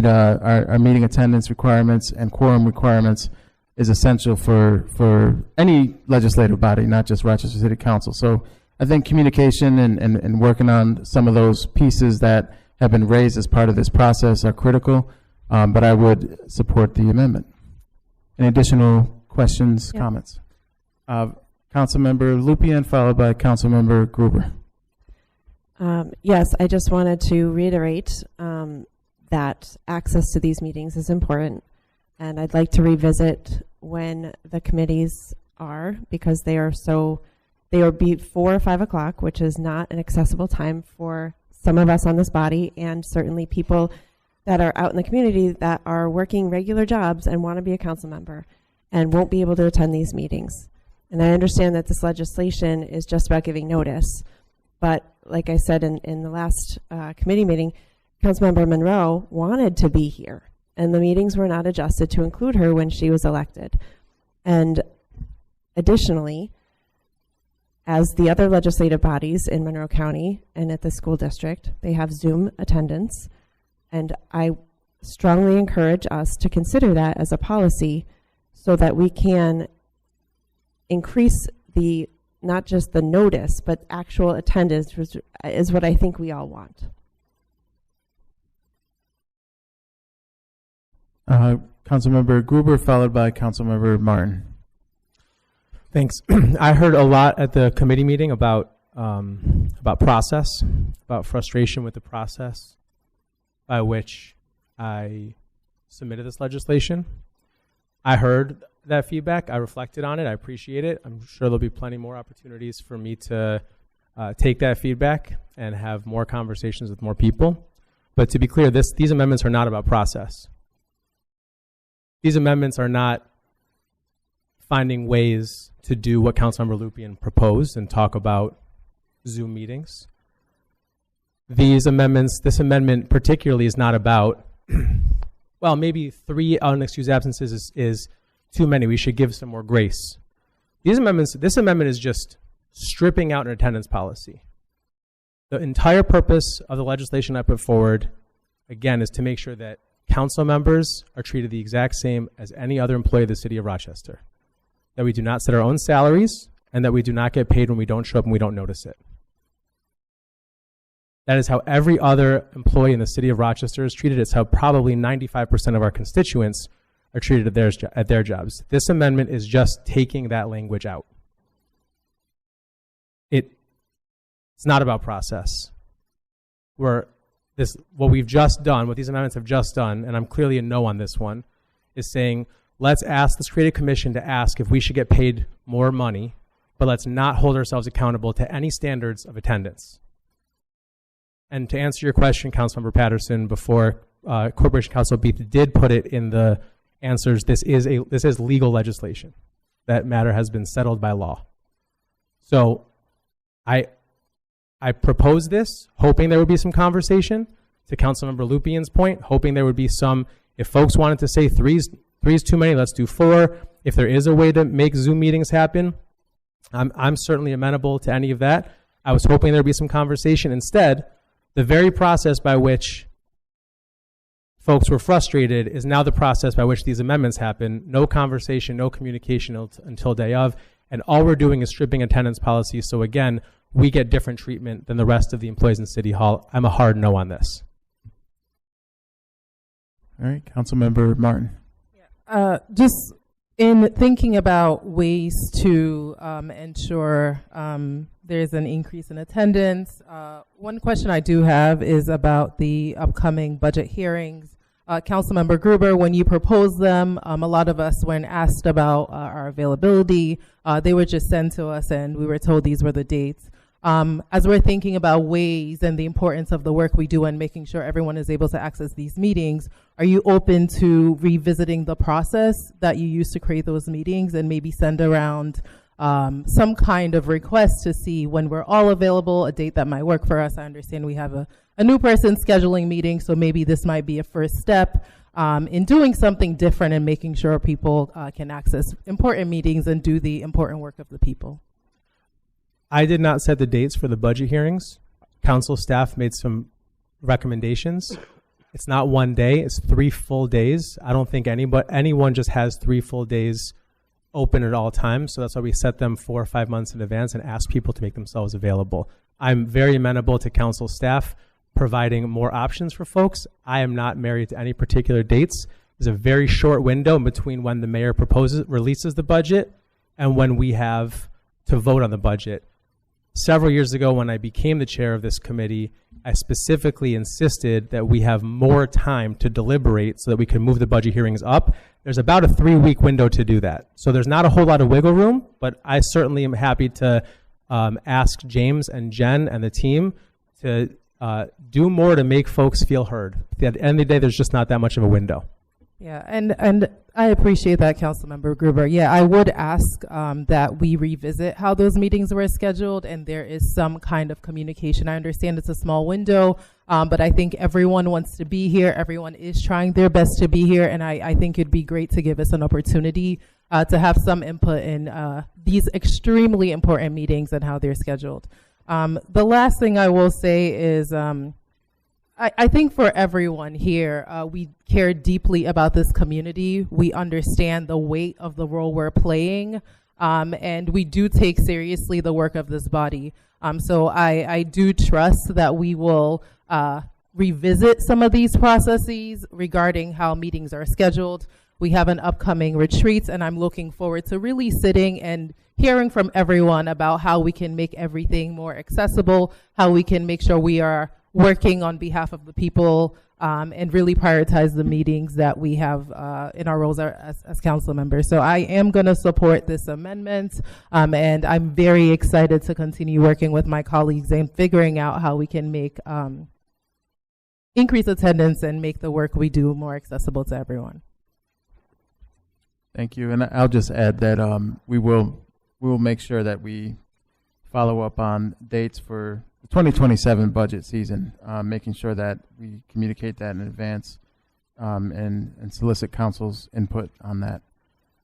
our meeting attendance requirements and quorum requirements is essential for any legislative body, not just Rochester City Council. So I think communication and working on some of those pieces that have been raised as part of this process are critical, but I would support the amendment. Any additional questions, comments? Councilmember Lupien, followed by Councilmember Gruber. Yes, I just wanted to reiterate that access to these meetings is important, and I'd like to revisit when the committees are, because they are before 5 o'clock, which is not an accessible time for some of us on this body, and certainly people that are out in the community that are working regular jobs and want to be a council member and won't be able to attend these meetings. And I understand that this legislation is just about giving notice, but like I said in the last committee meeting, Councilmember Monroe wanted to be here, and the meetings were not adjusted to include her when she was elected. And additionally, as the other legislative bodies in Monroe County and at the school district, they have Zoom attendance, and I strongly encourage us to consider that as a policy so that we can increase the, not just the notice, but actual attendance, which is what I think we all want. Councilmember Gruber, followed by Councilmember Martin. Thanks. I heard a lot at the committee meeting about process, about frustration with the process by which I submitted this legislation. I heard that feedback. I reflected on it. I appreciate it. I'm sure there'll be plenty more opportunities for me to take that feedback and have more conversations with more people. But to be clear, these amendments are not about process. These amendments are not finding ways to do what Councilmember Lupien proposed and talk about Zoom meetings. This amendment particularly is not about, well, maybe 3 unexcused absences is too many. We should give some more grace. This amendment is just stripping out an attendance policy. The entire purpose of the legislation I put forward, again, is to make sure that council members are treated the exact same as any other employee of the city of Rochester. That we do not set our own salaries, and that we do not get paid when we don't show up and we don't notice it. That is how every other employee in the city of Rochester is treated. It's how probably 95% of our constituents are treated at their jobs. This amendment is just taking that language out. It's not about process. What we've just done, what these amendments have just done, and I'm clearly a no on this one, is saying, let's create a commission to ask if we should get paid more money, but let's not hold ourselves accountable to any standards of attendance. And to answer your question, Councilmember Patterson, before Corporation Counsel Beath did put it in the answers, this is legal legislation. That matter has been settled by law. So I proposed this, hoping there would be some conversation. To Councilmember Lupien's point, hoping there would be some, if folks wanted to say three's too many, let's do 4. If there is a way to make Zoom meetings happen, I'm certainly amenable to any of that. I was hoping there would be some conversation. Instead, the very process by which folks were frustrated is now the process by which these amendments happen. No conversation, no communication until day of, and all we're doing is stripping attendance policy. So again, we get different treatment than the rest of the employees in City Hall. I'm a hard no on this. All right, Councilmember Martin. Just in thinking about ways to ensure there's an increase in attendance, one question I do have is about the upcoming budget hearings. Councilmember Gruber, when you proposed them, a lot of us, when asked about our availability, they were just sent to us and we were told these were the dates. As we're thinking about ways and the importance of the work we do and making sure everyone is able to access these meetings, are you open to revisiting the process that you used to create those meetings and maybe send around some kind of request to see when we're all available, a date that might work for us? I understand we have a new person scheduling meetings, so maybe this might be a first step in doing something different and making sure people can access important meetings and do the important work of the people. I did not set the dates for the budget hearings. Council staff made some recommendations. It's not one day, it's 3 full days. I don't think anyone just has 3 full days open at all times. So that's why we set them 4 or 5 months in advance and ask people to make themselves available. I'm very amenable to council staff providing more options for folks. I am not married to any particular dates. There's a very short window between when the mayor releases the budget and when we have to vote on the budget. Several years ago, when I became the chair of this committee, I specifically insisted that we have more time to deliberate so that we can move the budget hearings up. There's about a 3-week window to do that. So there's not a whole lot of wiggle room, but I certainly am happy to ask James and Jen and the team to do more to make folks feel heard. At the end of the day, there's just not that much of a window. Yeah, and I appreciate that, Councilmember Gruber. Yeah, I would ask that we revisit how those meetings were scheduled and there is some kind of communication. I understand it's a small window, but I think everyone wants to be here. Everyone is trying their best to be here, and I think it'd be great to give us an opportunity to have some input in these extremely important meetings and how they're scheduled. The last thing I will say is I think for everyone here, we care deeply about this community. We understand the weight of the role we're playing, and we do take seriously the work of this body. So I do trust that we will revisit some of these processes regarding how meetings are scheduled. We have an upcoming retreat, and I'm looking forward to really sitting and hearing from everyone about how we can make everything more accessible, how we can make sure we are working on behalf of the people and really prioritize the meetings that we have in our roles as council members. So I am going to support this amendment, and I'm very excited to continue working with my colleagues and figuring out how we can make increase attendance and make the work we do more accessible to everyone. Thank you, and I'll just add that we will make sure that we follow up on dates for the 2027 budget season, making sure that we communicate that in advance and solicit council's input on that.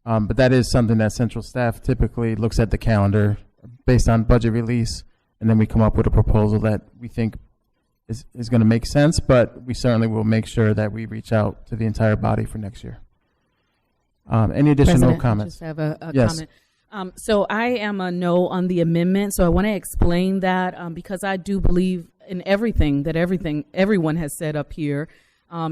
But that is something that central staff typically looks at the calendar based on budget release, and then we come up with a proposal that we think is going to make sense, but we certainly will make sure that we reach out to the entire body for next year. Any additional comments? I just have a Yes. comment. So I am a no on the amendment. So I want to explain that because I do believe in everything that everyone has said up here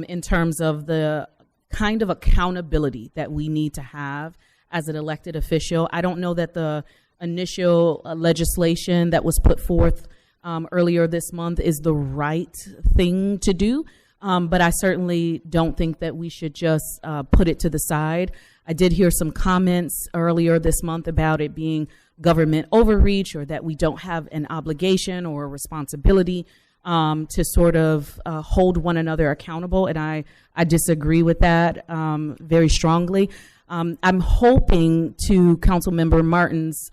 in terms of the kind of accountability that we need to have as an elected official. I don't know that the initial legislation that was put forth earlier this month is the right thing to do. But I certainly don't think that we should just put it to the side. I did hear some comments earlier this month about it being government overreach or that we don't have an obligation or a responsibility to sort of hold one another accountable. And I disagree with that very strongly. I'm hoping, to Councilmember Martin's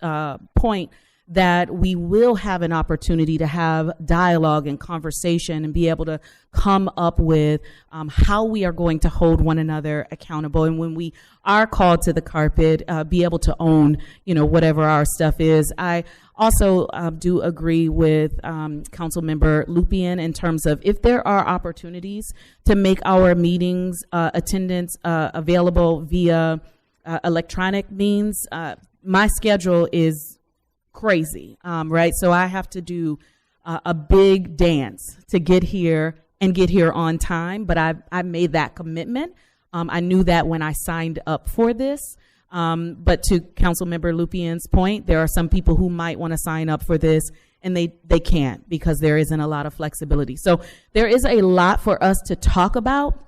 point, that we will have an opportunity to have dialogue and conversation and be able to come up with how we are going to hold one another accountable. And when we are called to the carpet, be able to own, whatever our stuff is. I also do agree with Councilmember Lupien in terms of if there are opportunities to make our meetings attendance available via electronic means. My schedule is crazy, right? So I have to do a big dance to get here and get here on time, but I made that commitment. I knew that when I signed up for this. But to Councilmember Lupien's point, there are some people who might want to sign up for this and they can't because there isn't a lot of flexibility. So there is a lot for us to talk about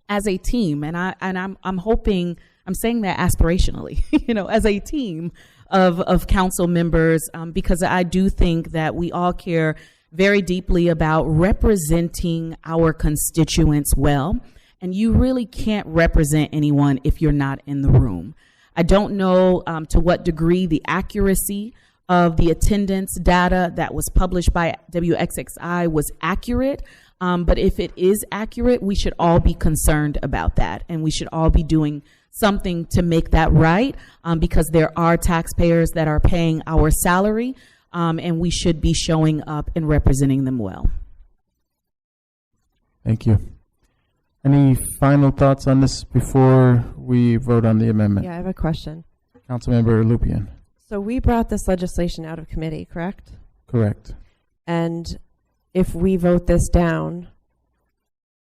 as a team, and I'm hoping, I'm saying that aspirationally, as a team of council members, because I do think that we all care very deeply about representing our constituents well, and you really can't represent anyone if you're not in the room. I don't know to what degree the accuracy of the attendance data that was published by WXXI was accurate, but if it is accurate, we should all be concerned about that, and we should all be doing something to make that right, because there are taxpayers that are paying our salary, and we should be showing up and representing them well. Thank you. Any final thoughts on this before we vote on the amendment? Yeah, I have a question. Councilmember Lupien. So we brought this legislation out of committee, correct? Correct. And if we vote this down,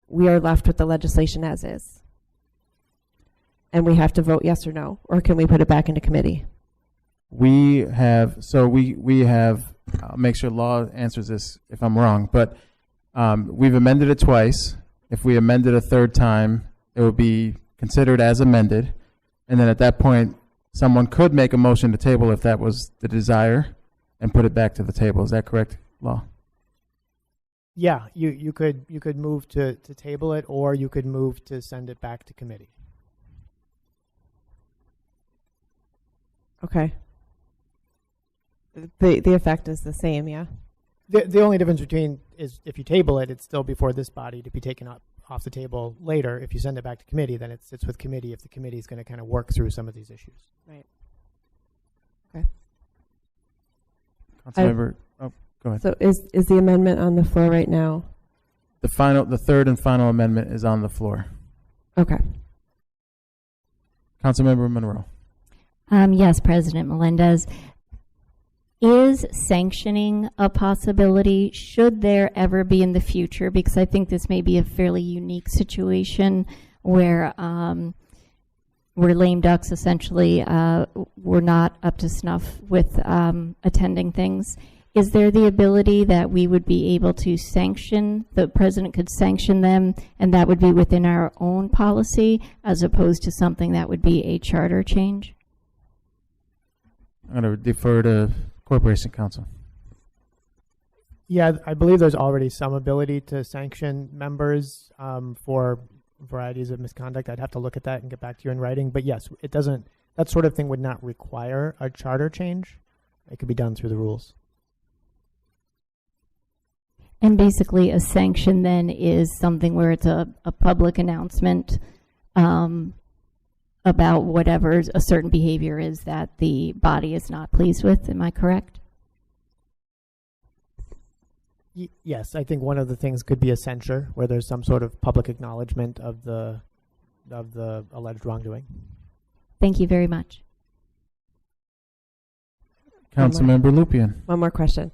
we are left with the legislation as is. And we have to vote yes or no, or can we put it back into committee? We have, I'll make sure Law answers this if I'm wrong, but we've amended it twice. If we amend it a third time, it will be considered as amended. And then at that point, someone could make a motion to table if that was the desire and put it back to the table. Is that correct, Law? Yeah, you could move to table it, or you could move to send it back to committee. Okay. The effect is the same, yeah? The only difference between is if you table it, it's still before this body to be taken off the table later. If you send it back to committee, then it sits with committee if the committee is going to kind of work through some of these issues. Right. Okay. Councilmember, go ahead. So is the amendment on the floor right now? The third and final amendment is on the floor. Okay. Councilmember Monroe. Yes, President Melendez. Is sanctioning a possibility? Should there ever be in the future? Because I think this may be a fairly unique situation where lame ducks essentially were not up to snuff with attending things. Is there the ability that we would be able to sanction, the president could sanction them, and that would be within our own policy as opposed to something that would be a charter change? I'm going to defer to Corporation Counsel. Yeah, I believe there's already some ability to sanction members for varieties of misconduct. I'd have to look at that and get back to you in writing. But yes, it doesn't. That sort of thing would not require a charter change. It could be done through the rules. And basically, a sanction then is something where it's a public announcement about whatever a certain behavior is that the body is not pleased with. Am I correct? Yes, I think one of the things could be a censure, where there's some sort of public acknowledgement of the alleged wrongdoing. Thank you very much. Councilmember Lupien. One more question.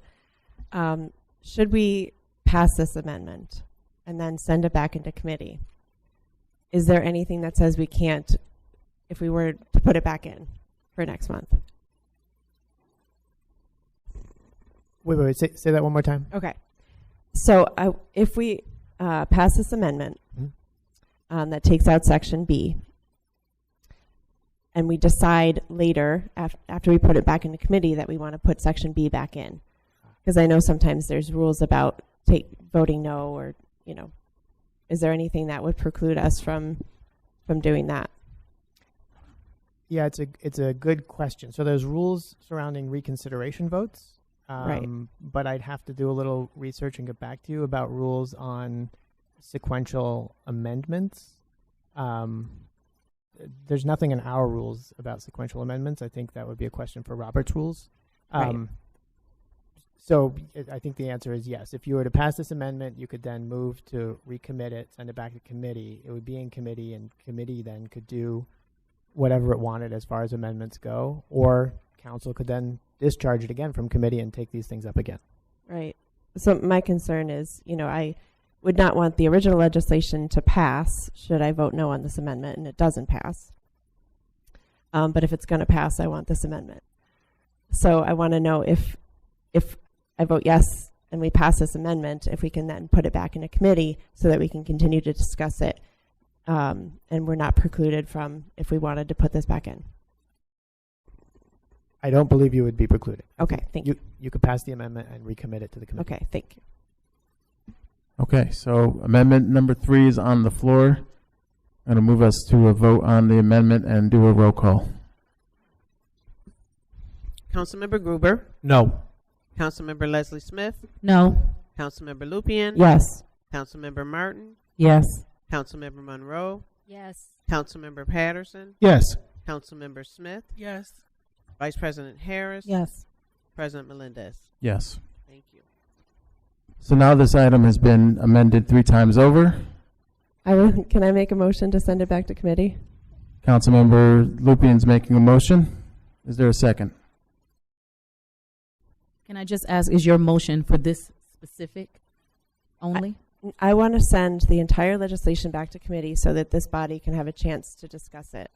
Should we pass this amendment and then send it back into committee? Is there anything that says we can't, if we were to put it back in for next month? Wait, say that one more time. Okay. So if we pass this amendment that takes out section B, and we decide later, after we put it back into committee, that we want to put section B back in, because I know sometimes there's rules about voting no, or, is there anything that would preclude us from doing that? Yeah, it's a good question. So there's rules surrounding reconsideration votes. Right. But I'd have to do a little research and get back to you about rules on sequential amendments. There's nothing in our rules about sequential amendments. I think that would be a question for Robert's rules. Right. So I think the answer is yes. If you were to pass this amendment, you could then move to recommit it, send it back to committee. It would be in committee, and committee then could do whatever it wanted as far as amendments go, or council could then discharge it again from committee and take these things up again. Right. So my concern is, would not want the original legislation to pass should I vote no on this amendment and it doesn't pass. But if it's going to pass, I want this amendment. So I want to know if I vote yes and we pass this amendment, if we can then put it back in a committee so that we can continue to discuss it, and we're not precluded from if we wanted to put this back in. I don't believe you would be precluded. Okay, thank you. You could pass the amendment and recommit it to the committee. Okay, thank you. Okay, so amendment number 3 is on the floor. I'm going to move us to a vote on the amendment and do a roll call. Councilmember Gruber, No. Councilmember Leslie Smith, No. Councilmember Lupien, Yes. Councilmember Martin, Yes. Councilmember Monroe, Yes. Councilmember Patterson, Yes. Councilmember Smith, Yes. Vice President Harris, Yes. President Melendez. Yes. Thank you. So now this item has been amended 3 times over. Can I make a motion to send it back to committee? Councilmember Lupien's making a motion. Is there a second? Can I just ask, is your motion for this specific only? I want to send the entire legislation back to committee so that this body can have a chance to discuss it.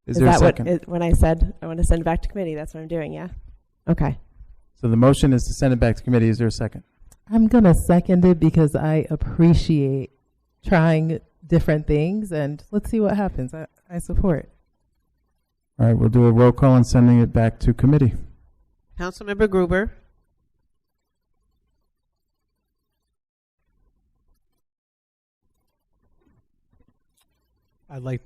Is there a that second? when I said I want to send it back to committee, that's what I'm doing, yeah? Okay. So the motion is to send it back to committee. Is there a second? I'm going to second it because I appreciate trying different things, and let's see what happens. I support. All right, we'll do a roll call on sending it back to committee. Councilmember Gruber, I'd like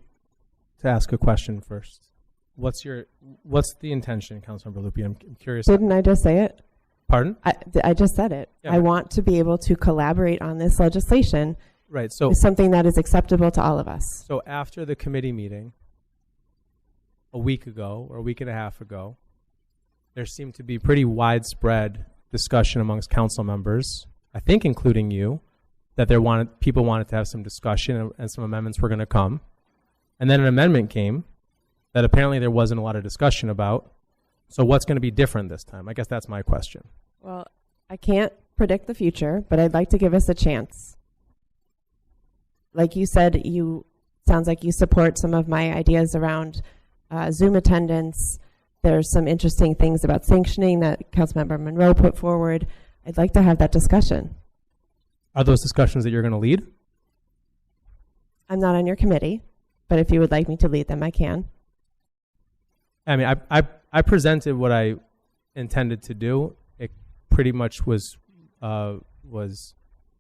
to ask a question first. What's the intention, Councilmember Lupien? I'm curious. Didn't I just say it? Pardon? I just said it. Yeah. I want to be able to collaborate on this legislation. Right. So It's something that is acceptable to all of us. So after the committee meeting a week ago or a week and a half ago, there seemed to be pretty widespread discussion amongst council members, I think including you, that people wanted to have some discussion and some amendments were going to come. And then an amendment came that apparently there wasn't a lot of discussion about. So what's going to be different this time? I guess that's my question. Well, I can't predict the future, but I'd like to give us a chance. Like you said, sounds like you support some of my ideas around Zoom attendance. There's some interesting things about sanctioning that Councilmember Monroe put forward. I'd like to have that discussion. Are those discussions that you're going to lead? I'm not on your committee, but if you would like me to lead them, I can. I mean, I presented what I intended to do. It pretty much was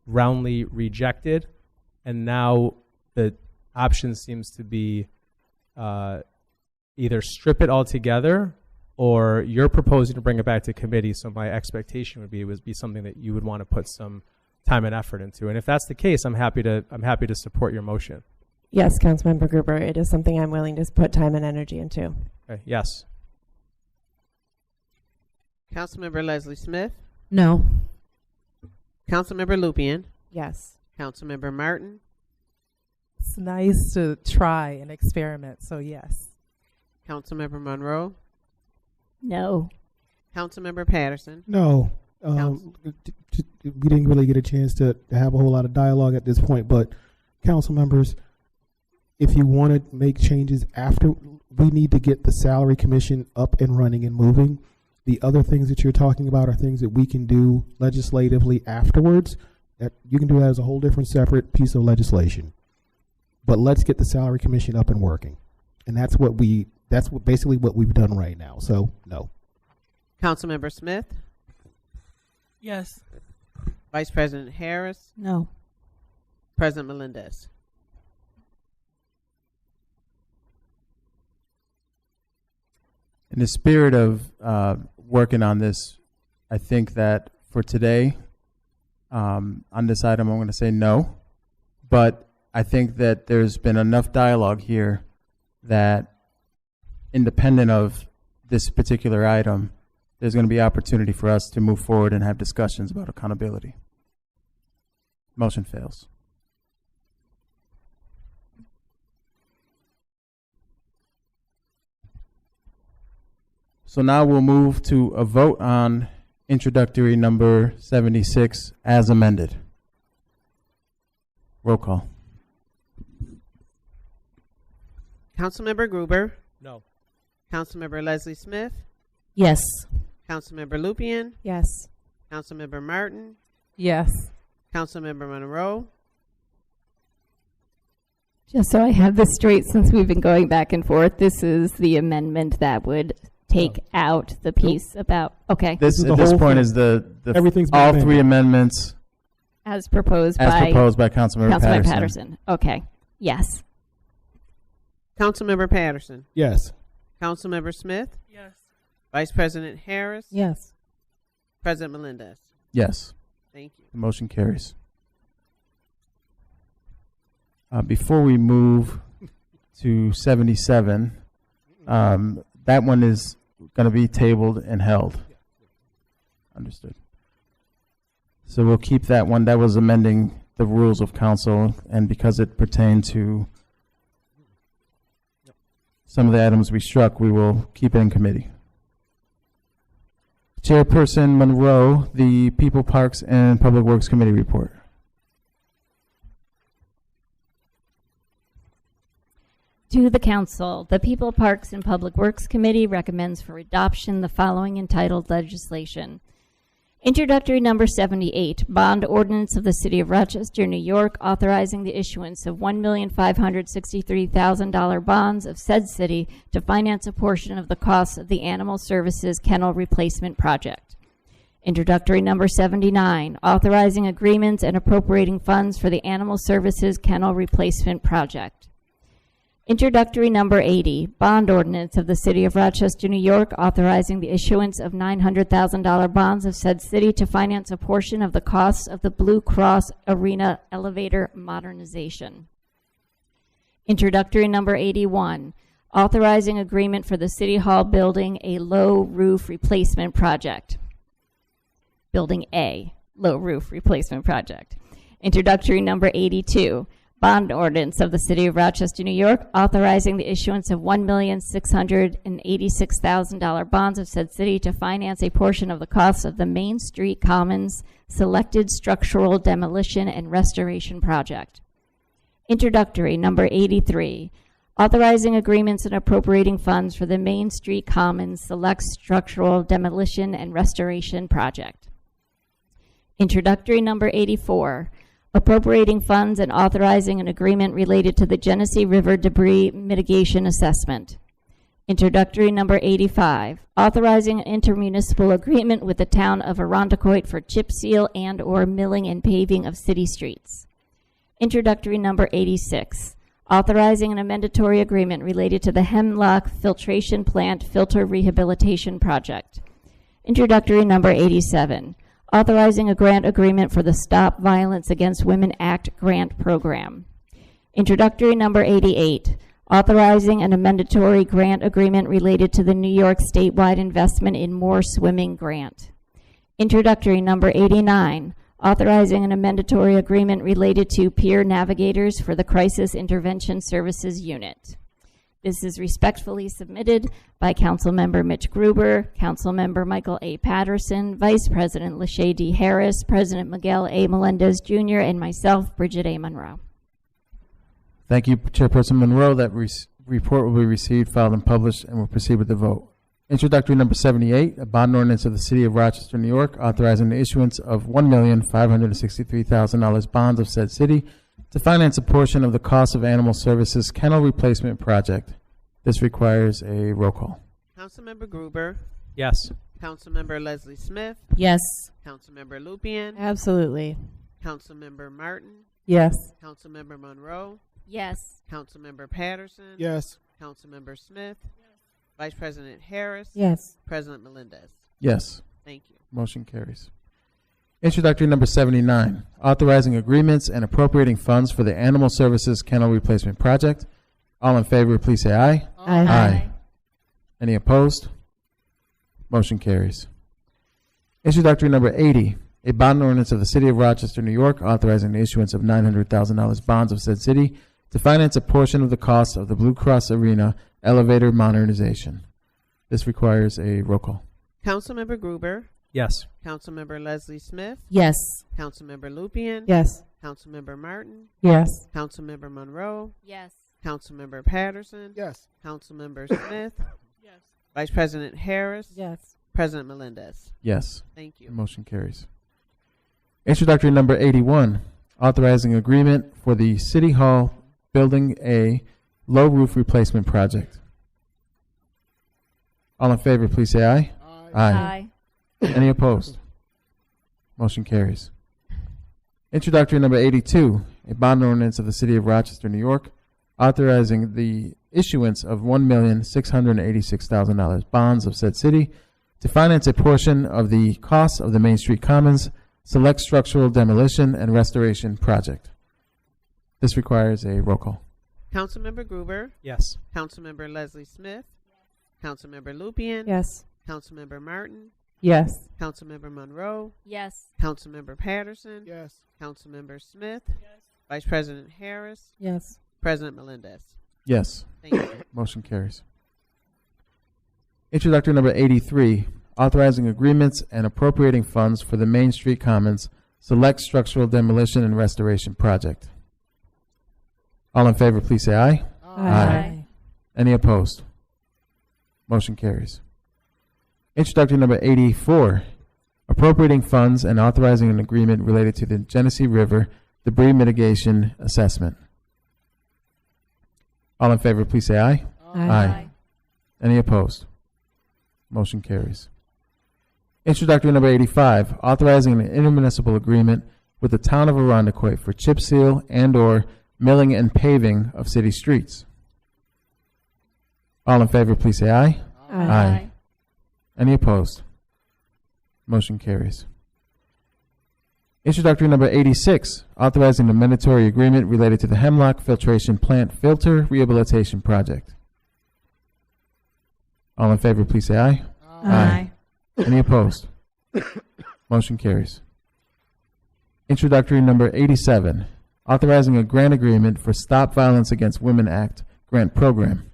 roundly rejected, and now the option seems to be either strip it altogether, or you're proposing to bring it back to committee. So my expectation would be something that you would want to put some time and effort into. And if that's the case, I'm happy to support your motion. Yes, Councilmember Gruber, it is something I'm willing to put time and energy into. Okay. Yes. Councilmember Leslie Smith, No. Councilmember Lupien, Yes. Councilmember Martin, It's nice to try and experiment, so yes. Councilmember Monroe, No. Councilmember Patterson, No. Council. We didn't really get a chance to have a whole lot of dialogue at this point, but council members, if you want to make changes after, we need to get the salary commission up and running and moving. The other things that you're talking about are things that we can do legislatively afterwards. That you can do that as a whole different separate piece of legislation. But let's get the salary commission up and working. And that's basically what we've done right now. So no. Councilmember Smith, Yes. Vice President Harris, No. President Melendez. In the spirit of working on this, I think that for today, on this item, I'm going to say no. But I think that there's been enough dialogue here that independent of this particular item, there's going to be opportunity for us to move forward and have discussions about accountability. Motion fails. So now we'll move to a vote on introductory number 76 as amended. Roll call. Councilmember Gruber, No. Councilmember Leslie Smith, Yes. Councilmember Lupien, Yes. Councilmember Martin, Yes. Councilmember Monroe, Just so I have this straight, since we've been going back and forth, this is the amendment that would take out the piece about, okay, This is at the this whole point thing. is the Everything's been all amended. three amendments as proposed as by proposed by Councilmember Councilmember Patterson. Patterson. Okay, yes. Councilmember Patterson, Yes. Councilmember Smith, Yes. Vice President Harris, Yes. President Melendez. Yes. Thank you. The motion carries. Before we move to 77, that one is going to be tabled and held. Understood. So we'll keep that one. That was amending the rules of council, and because it pertained to some of the items we struck, we will keep it in committee. Chairperson Monroe, the People, Parks, and Public Works Committee report. To the Council, the People, Parks, and Public Works Committee recommends for adoption the following entitled legislation. Introductory number 78, Bond Ordinance of the City of Rochester, New York, authorizing the issuance of $1,563,000 bonds of said city to finance a portion of the costs of the Animal Services Kennel Replacement Project. Introductory number 79, authorizing agreements and appropriating funds for the Animal Services Kennel Replacement Project. Introductory number 80, Bond Ordinance of the City of Rochester, New York, authorizing the issuance of $900,000 bonds of said city to finance a portion of the costs of the Blue Cross Arena elevator modernization. Introductory number 81, authorizing agreement for the City Hall building a low roof replacement project. Building A, low roof replacement project. Introductory number 82, Bond Ordinance of the City of Rochester, New York, authorizing the issuance of $1,686,000 bonds of said city to finance a portion of the costs of the Main Street Commons Selected Structural Demolition and Restoration Project. Introductory number 83, authorizing agreements and appropriating funds for the Main Street Commons Select Structural Demolition and Restoration Project. Introductory number 84, appropriating funds and authorizing an agreement related to the Genesee River debris mitigation assessment. Introductory number 85, authorizing an intermunicipal agreement with the town of Irondequoit for chip seal and or milling and paving of city streets. Introductory number 86, authorizing an amendatory agreement related to the Hemlock Filtration Plant Filter Rehabilitation Project. Introductory number 87, authorizing a grant agreement for the Stop Violence Against Women Act grant program. Introductory number 88, authorizing an amendatory grant agreement related to the New York statewide investment in more swimming grant. Introductory number 89, authorizing an amendatory agreement related to peer navigators for the Crisis Intervention Services Unit. This is respectfully submitted by Councilmember Mitch Gruber, Councilmember Michael A. Patterson, Vice President Lachey D. Harris, President Miguel A. Melendez Jr., and myself, Bridget A. Monroe. Thank you, Chairperson Monroe. That report will be received, filed, and published, and we'll proceed with the vote. Introductory number 78, a bond ordinance of the City of Rochester, New York, authorizing the issuance of $1,563,000 bonds of said city to finance a portion of the cost of Animal Services Kennel Replacement Project. This requires a roll call. Councilmember Gruber, Yes. Councilmember Leslie Smith, Yes. Councilmember Lupien, Absolutely. Councilmember Martin, Yes. Councilmember Monroe, Yes. Councilmember Patterson, Yes. Councilmember Smith, Vice President Harris, Yes. President Melendez. Yes. Thank you. Motion carries. Introductory number 79, authorizing agreements and appropriating funds for the Animal Services Kennel Replacement Project. All in favor, please say aye. Aye. Any opposed? Motion carries. Introductory number 80, a bond ordinance of the City of Rochester, New York, authorizing the issuance of $900,000 bonds of said city to finance a portion of the cost of the Blue Cross Arena elevator modernization. This requires a roll call. Councilmember Gruber, Yes. Councilmember Leslie Smith, Yes. Councilmember Lupien, Yes. Councilmember Martin, Yes. Councilmember Monroe, Yes. Councilmember Patterson, Yes. Councilmember Smith, Vice President Harris, Yes. President Melendez. Yes. Thank you. Motion carries. Introductory number 81, authorizing agreement for the City Hall Building A low roof replacement project. All in favor, please say aye. Aye. Any opposed? Motion carries. Introductory number 82, a bond ordinance of the City of Rochester, New York, authorizing the issuance of $1,686,000 bonds of said city to finance a portion of the costs of the Main Street Commons Select Structural Demolition and Restoration Project. This requires a roll call. Councilmember Gruber, Yes. Councilmember Leslie Smith, Councilmember Lupien, Yes. Councilmember Martin, Yes. Councilmember Monroe, Yes. Councilmember Patterson, Yes. Councilmember Smith, Vice President Harris, Yes. President Melendez. Yes. Thank you. Motion carries. Introductory number 83, authorizing agreements and appropriating funds for the Main Street Commons Select Structural Demolition and Restoration Project. All in favor, please say aye. Aye. Any opposed? Motion carries. Introductory number 84, appropriating funds and authorizing an agreement related to the Genesee River debris mitigation assessment. All in favor, please say aye. Aye. Any opposed? Motion carries. Introductory number 85, authorizing an intermunicipal agreement with the town of Arundecoit for chip seal and/or milling and paving of city streets. All in favor, please say aye. Aye. Any opposed? Motion carries. Introductory number 86, authorizing a mandatory agreement related to the Hemlock Filtration Plant Filter Rehabilitation Project. All in favor, please say aye. Aye. Any opposed? Motion carries. Introductory number 87, authorizing a grant agreement for Stop Violence Against Women Act grant program.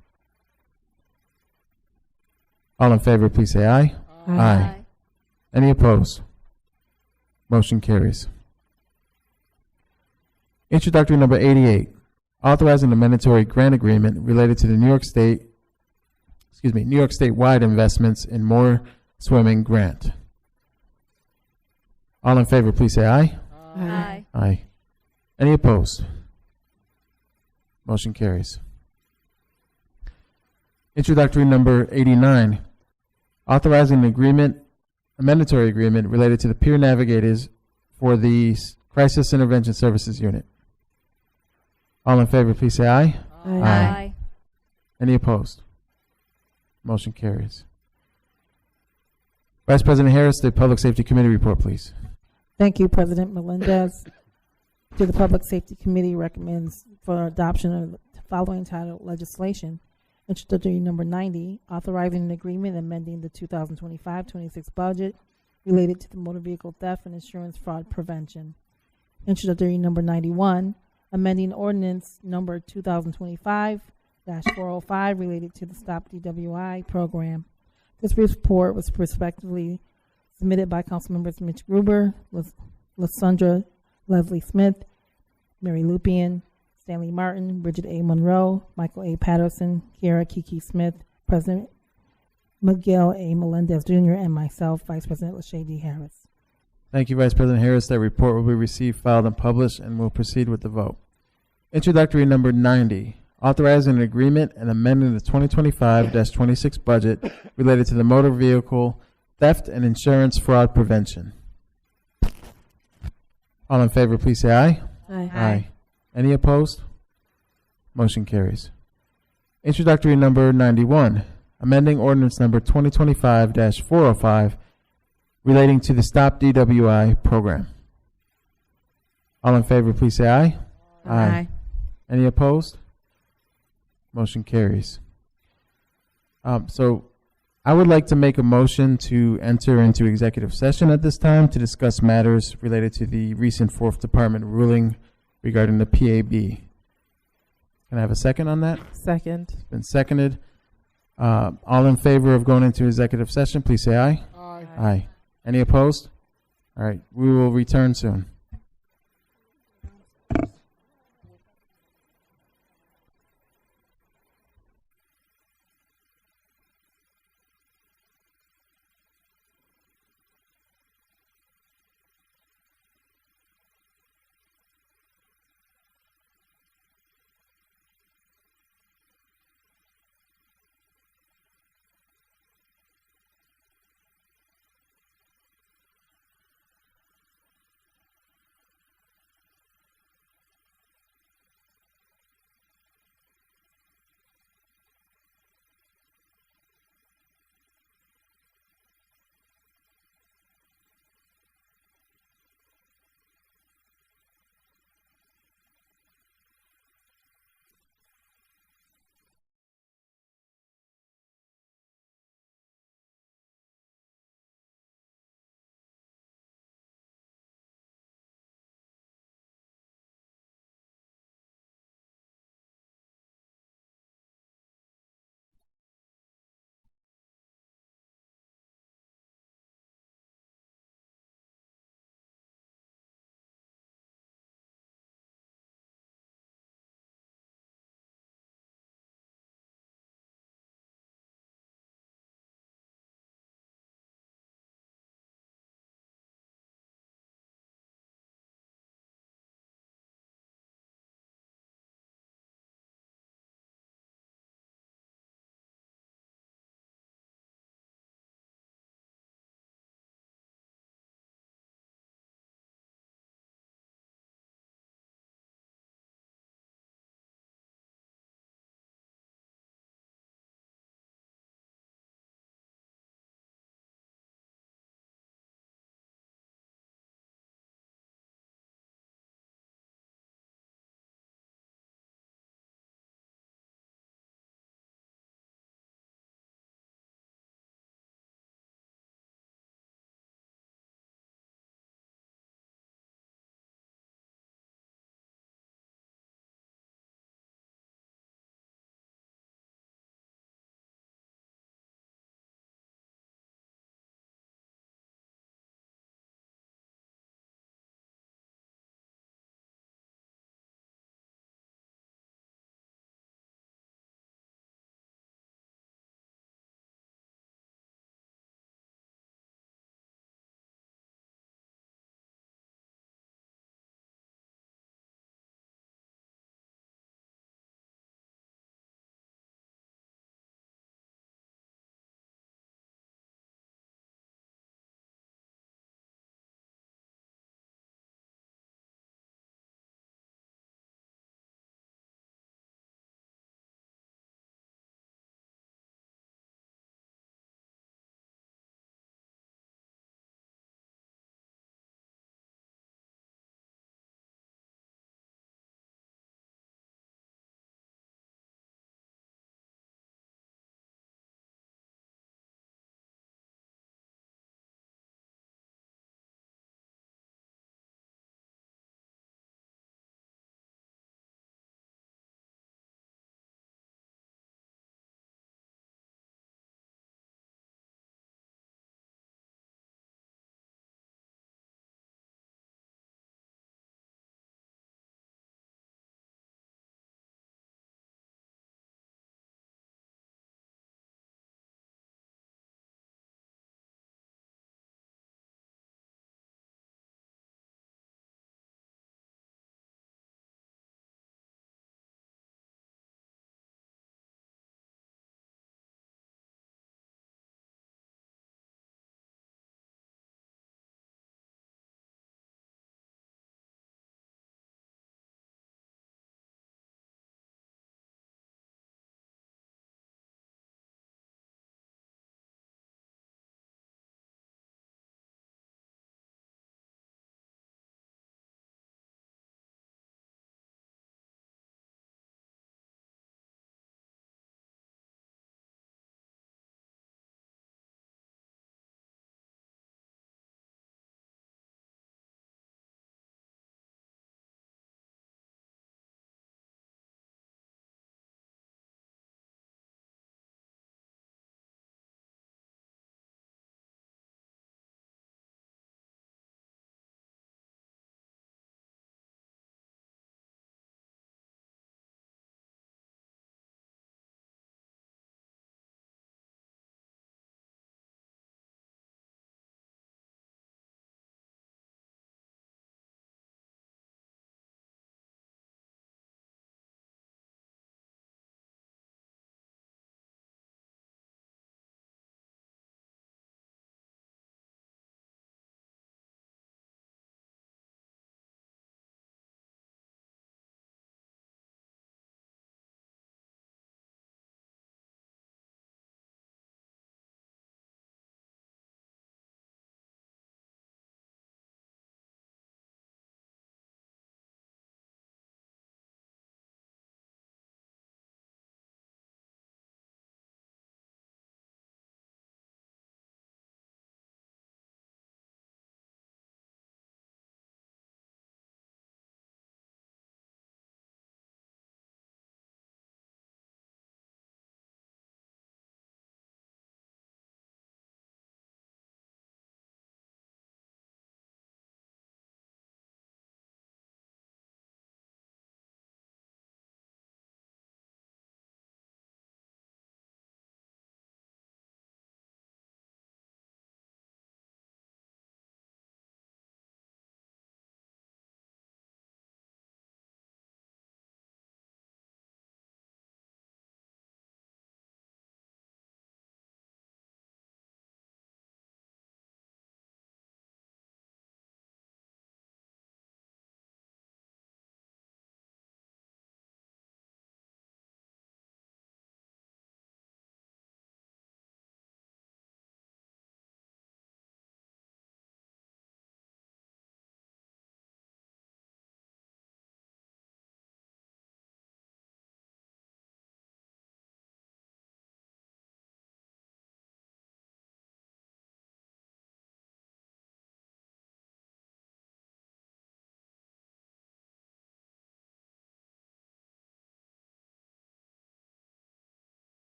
All in favor, please say aye. Aye. Any opposed? Motion carries. Introductory number 88, authorizing a mandatory grant agreement related to the New York State-wide investments in more swimming grant. All in favor, please say aye. Aye. Aye. Any opposed? Motion carries. Introductory number 89, authorizing an agreement, a mandatory agreement related to the peer navigators for the Crisis Intervention Services Unit. All in favor, please say aye. Aye. Any opposed? Motion carries. Vice President Harris, the Public Safety Committee report, please. Thank you, President Melendez. The Public Safety Committee recommends for adoption of the following title legislation. Introductory number 90, authorizing an agreement amending the 2025-26 budget related to the motor vehicle theft and insurance fraud prevention. Introductory number 91, amending ordinance number 2025-405 related to the Stop DWI program. This report was respectively submitted by Councilmembers Mitch Gruber, Lysandra Leslie Smith, Mary Lupien, Stanley Martin, Bridget A. Monroe, Michael A. Patterson, Kiara Kiki Smith, President Miguel A. Melendez Jr., and myself, Vice President Lachey D. Harris. Thank you, Vice President Harris. That report will be received, filed, and published, and we'll proceed with the vote. Introductory number 90, authorizing an agreement and amending the 2025-26 budget related to the motor vehicle theft and insurance fraud prevention. All in favor, please say aye. Aye. Any opposed? Motion carries. Introductory number 91, amending ordinance number 2025-405 relating to the Stop DWI program. All in favor, please say aye. Aye. Any opposed? Motion carries. So I would like to make a motion to enter into executive session at this time to discuss matters related to the recent 4th Department ruling regarding the PAB. Can I have a second on that? Second. It's been seconded. All in favor of going into executive session, please say aye. Aye. Aye. Any opposed? All right, we will return soon.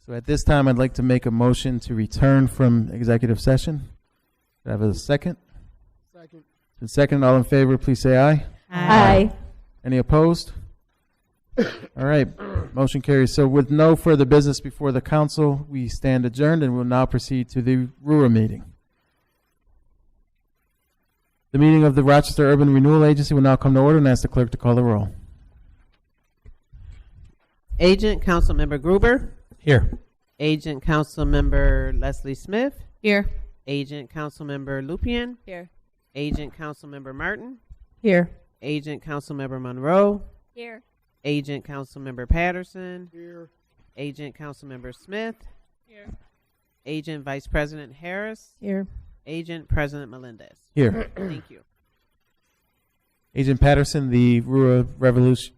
So at this time, I'd like to make a motion to return from executive session. Do I have a second? Second. The second, all in favor, please say aye. Aye. Any opposed? All right, motion carries. So with no further business before the council, we stand adjourned and we'll now proceed to the RURA meeting. The meeting of the Rochester Urban Renewal Agency will now come to order, and ask the clerk to call the roll. Agent Councilmember Gruber. Here. Agent Councilmember Leslie Smith. Here. Agent Councilmember Lupien. Here. Agent Councilmember Martin. Here. Agent Councilmember Monroe. Here. Agent Councilmember Patterson. Here. Agent Councilmember Smith. Here. Agent Vice President Harris. Here. Agent President Melendez. Here. Thank you. Agent Patterson, the RURA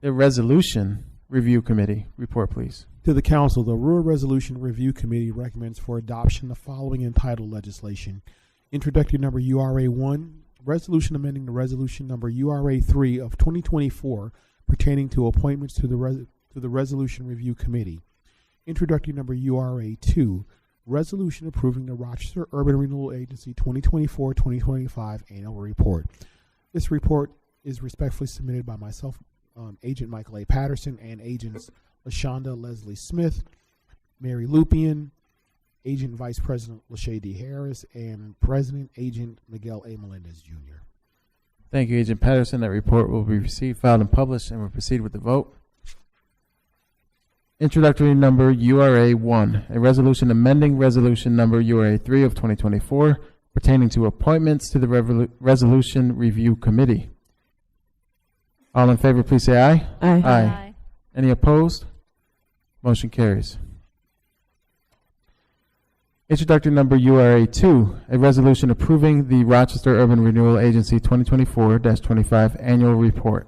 Resolution Review Committee, report, please. To the council, the Rural Resolution Review Committee recommends for adoption the following entitled legislation. Introductory number URA 1, resolution amending the resolution number URA 3 of 2024 pertaining to appointments to the Resolution Review Committee. Introductory number URA 2, resolution approving the Rochester Urban Renewal Agency 2024-2025 annual report. This report is respectfully submitted by myself, Agent Michael A. Patterson, and Agents LaShonda Leslie Smith, Mary Lupien, Agent Vice President Lachey D. Harris, and President Agent Miguel A. Melendez, Jr. Thank you, Agent Patterson. That report will be received, filed, and published, and we'll proceed with the vote. Introductory number URA 1, a resolution amending resolution number URA 3 of 2024 pertaining to appointments to the Resolution Review Committee. All in favor, please say aye. Aye. Any opposed? Motion carries. Introductory number URA 2, a resolution approving the Rochester Urban Renewal Agency 2024-25 annual report.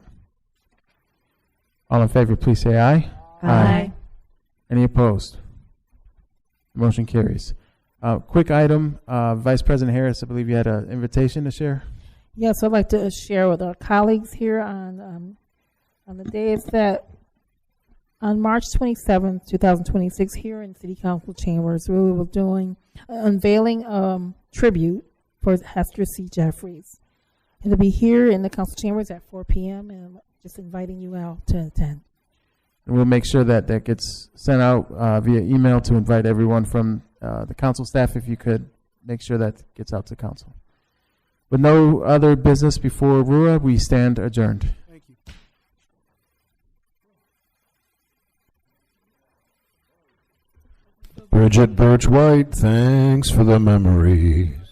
All in favor, please say aye. Aye. Any opposed? Motion carries. Quick item, Vice President Harris, I believe you had an invitation to share. Yes, I'd like to share with our colleagues here on the days that on March 27th, 2026, here in City Council chambers, we were doing unveiling tribute for Hester C. Jeffries. It'll be here in the council chambers at 4 p.m. and just inviting you out to attend. And we'll make sure that that gets sent out via email to invite everyone from the council staff. If you could make sure that gets out to council. With no other business before RURA, we stand adjourned. Thank you. Bridget Birch White, thanks for the memories.